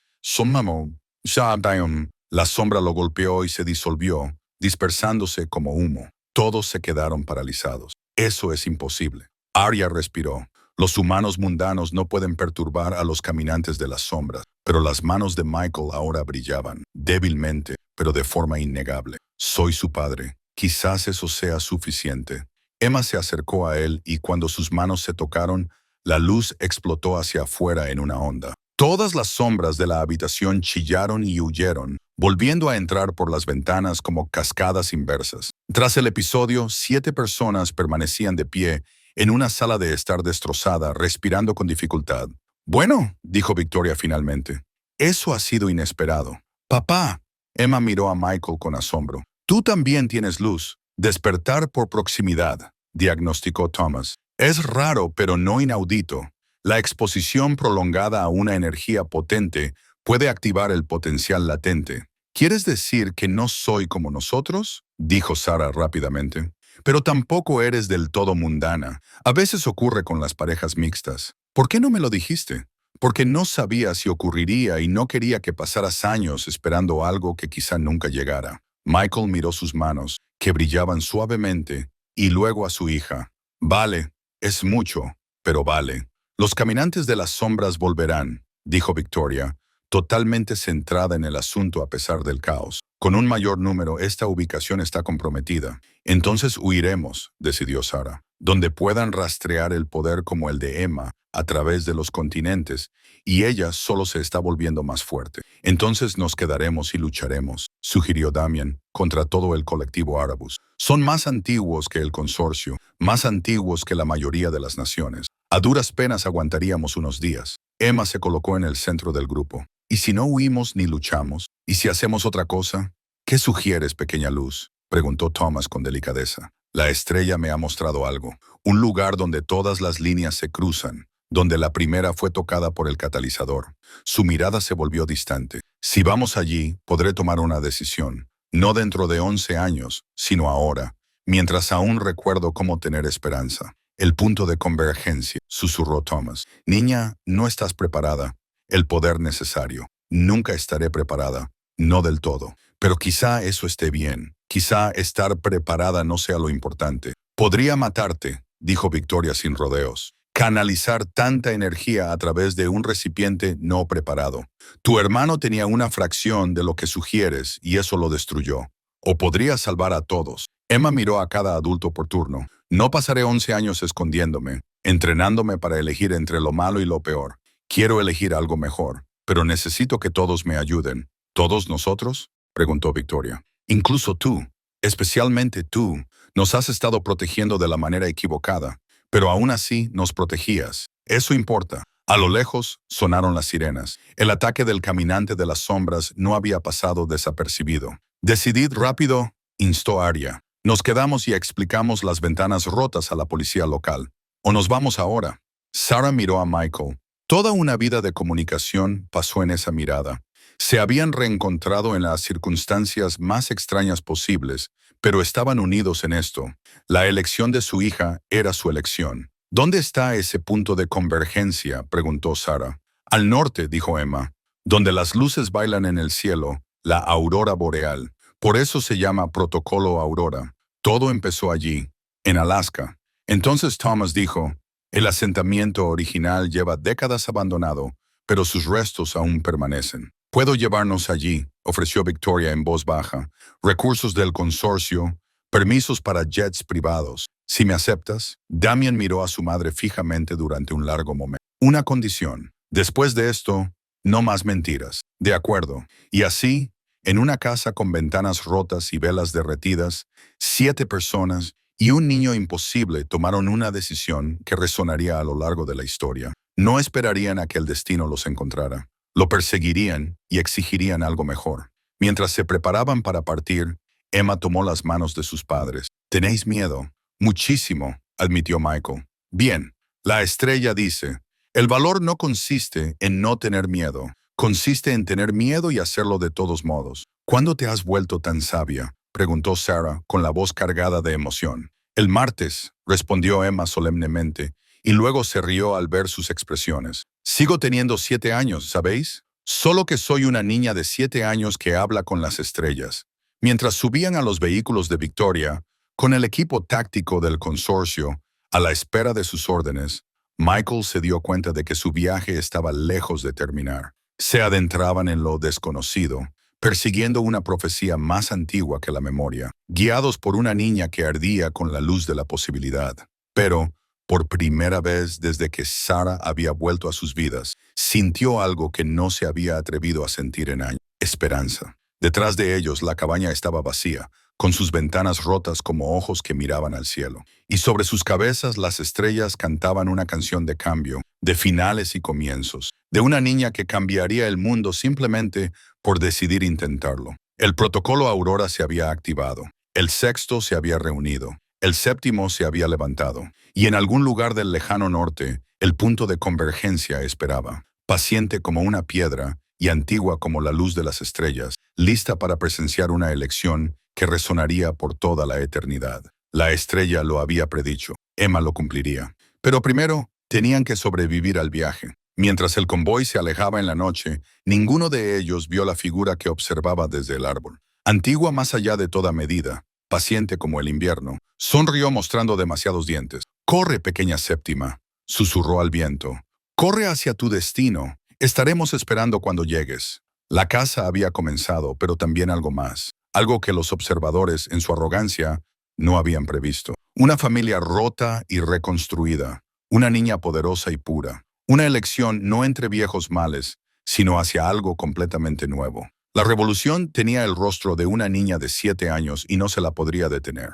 la sombra lo golpeó y se disolvió, dispersándose como humo. Todos se quedaron paralizados. «Eso es imposible». Arya respiró. Los humanos mundanos no pueden perturbar a los caminantes de las sombras, pero las manos de Michael ahora brillaban, débilmente, pero de forma innegable. «Soy su padre. Quizás eso sea suficiente». Emma se acercó a él y cuando sus manos se tocaron, la luz explotó hacia afuera en una onda. Todas las sombras de la habitación chillaron y huyeron, volviendo a entrar por las ventanas como cascadas inversas. Tras el episodio, 7 personas permanecían de pie en una sala de estar destrozada, respirando con dificultad. «Bueno», dijo Victoria finalmente, «eso ha sido inesperado». «Papá», Emma miró a Michael con asombro. «Tú también tienes luz». «Despertar por proximidad», diagnosticó Thomas. «Es raro, pero no inaudito. La exposición prolongada a una energía potente puede activar el potencial latente». «¿Quieres decir que no soy como nosotros?», dijo Sarah rápidamente. «Pero tampoco eres del todo mundana. A veces ocurre con las parejas mixtas. ¿Por qué no me lo dijiste?» «Porque no sabía si ocurriría y no quería que pasaras años esperando algo que quizá nunca llegara». Michael miró sus manos, que brillaban suavemente, y luego a su hija. «Vale, es mucho, pero vale». «Los caminantes de las sombras volverán», dijo Victoria, totalmente centrada en el asunto a pesar del caos. «Con un mayor número, esta ubicación está comprometida. Entonces huiremos», decidió Sarah, «donde puedan rastrear el poder como el de Emma a través de los continentes, y ella solo se está volviendo más fuerte. Entonces nos quedaremos y lucharemos», sugirió Damien, contra todo el colectivo Arabus. «Son más antiguos que el consorcio, más antiguos que la mayoría de las naciones. A duras penas aguantaríamos unos días». Emma se colocó en el centro del grupo. «¿Y si no huimos ni luchamos? ¿Y si hacemos otra cosa?» «¿Qué sugieres, pequeña luz?», preguntó Thomas con delicadeza. «La estrella me ha mostrado algo. Un lugar donde todas las líneas se cruzan, donde la primera fue tocada por el catalizador». Su mirada se volvió distante. «Si vamos allí, podré tomar una decisión. No dentro de 11 años, sino ahora. mientras aún recuerdo cómo tener esperanza. El punto de convergencia, susurró Thomas. Niña, no estás preparada. El poder necesario. Nunca estaré preparada. No del todo. Pero quizá eso esté bien. Quizá estar preparada no sea lo importante. Podría matarte, dijo Victoria sin rodeos. Canalizar tanta energía a través de un recipiente no preparado. Tu hermano tenía una fracción de lo que sugieres y eso lo destruyó. O podría salvar a todos. Emma miró a cada adulto por turno. No pasaré 11 años escondiéndome, entrenándome para elegir entre lo malo y lo peor. Quiero elegir algo mejor, pero necesito que todos me ayuden. ¿Todos nosotros?, preguntó Victoria. Incluso tú, especialmente tú, nos has estado protegiendo de la manera equivocada, pero aún así nos protegías. Eso importa. A lo lejos sonaron las sirenas. El ataque del caminante de las sombras no había pasado desapercibido. Decidid rápido, instó Arya. Nos quedamos y explicamos las ventanas rotas a la policía local. ¿O nos vamos ahora? Sarah miró a Michael. Toda una vida de comunicación pasó en esa mirada. Se habían reencontrado en las circunstancias más extrañas posibles, pero estaban unidos en esto. La elección de su hija era su elección. ¿Dónde está ese punto de convergencia?, preguntó Sarah. Al norte, dijo Emma, donde las luces bailan en el cielo, la aurora boreal. Por eso se llama Protocolo Aurora. Todo empezó allí, en Alaska. Entonces Thomas dijo, el asentamiento original lleva décadas abandonado, pero sus restos aún permanecen. Puedo llevarnos allí, ofreció Victoria en voz baja. Recursos del consorcio, permisos para jets privados. Si me aceptas, Damien miró a su madre fijamente durante un largo momento. Una condición. Después de esto, no más mentiras. De acuerdo. Y así, en una casa con ventanas rotas y velas derretidas, 7 personas y un niño imposible tomaron una decisión que resonaría a lo largo de la historia. No esperarían a que el destino los encontrara. Lo perseguirían y exigirían algo mejor. Mientras se preparaban para partir, Emma tomó las manos de sus padres. «¿Tenéis miedo?» «Muchísimo», admitió Michael. «Bien, la estrella dice, el valor no consiste en no tener miedo. Consiste en tener miedo y hacerlo de todos modos». «¿Cuándo te has vuelto tan sabia?», preguntó Sarah con la voz cargada de emoción. «El martes», respondió Emma solemnemente, y luego se rió al ver sus expresiones. «Sigo teniendo 7 años, ¿sabéis? Solo que soy una niña de 7 años que habla con las estrellas». Mientras subían a los vehículos de Victoria, con el equipo táctico del consorcio, a la espera de sus órdenes, Michael se dio cuenta de que su viaje estaba lejos de terminar. Se adentraban en lo desconocido, persiguiendo una profecía más antigua que la memoria, guiados por una niña que ardía con la luz de la posibilidad. Pero, por primera vez desde que Sarah había vuelto a sus vidas, sintió algo que no se había atrevido a sentir en años: esperanza. Detrás de ellos la cabaña estaba vacía, con sus ventanas rotas como ojos que miraban al cielo. Y sobre sus cabezas las estrellas cantaban una canción de cambio, de finales y comienzos, de una niña que cambiaría el mundo simplemente por decidir intentarlo. El protocolo Aurora se había activado, el sexto se había reunido, el séptimo se había levantado, y en algún lugar del lejano norte, el punto de convergencia esperaba, paciente como una piedra y antigua como la luz de las estrellas, lista para presenciar una elección que resonaría por toda la eternidad. La estrella lo había predicho, Emma lo cumpliría. Pero primero, tenían que sobrevivir al viaje. Mientras el convoy se alejaba en la noche, ninguno de ellos vio la figura que observaba desde el árbol. Antigua más allá de toda medida, paciente como el invierno, sonrió mostrando demasiados dientes. «Corre, pequeña séptima», susurró al viento. «Corre hacia tu destino. Estaremos esperando cuando llegues». La caza había comenzado, pero también algo más. Algo que los observadores, en su arrogancia, no habían previsto. Una familia rota y reconstruida. Una niña poderosa y pura. Una elección no entre viejos males, sino hacia algo completamente nuevo. La revolución tenía el rostro de una niña de 7 años y no se la podría detener.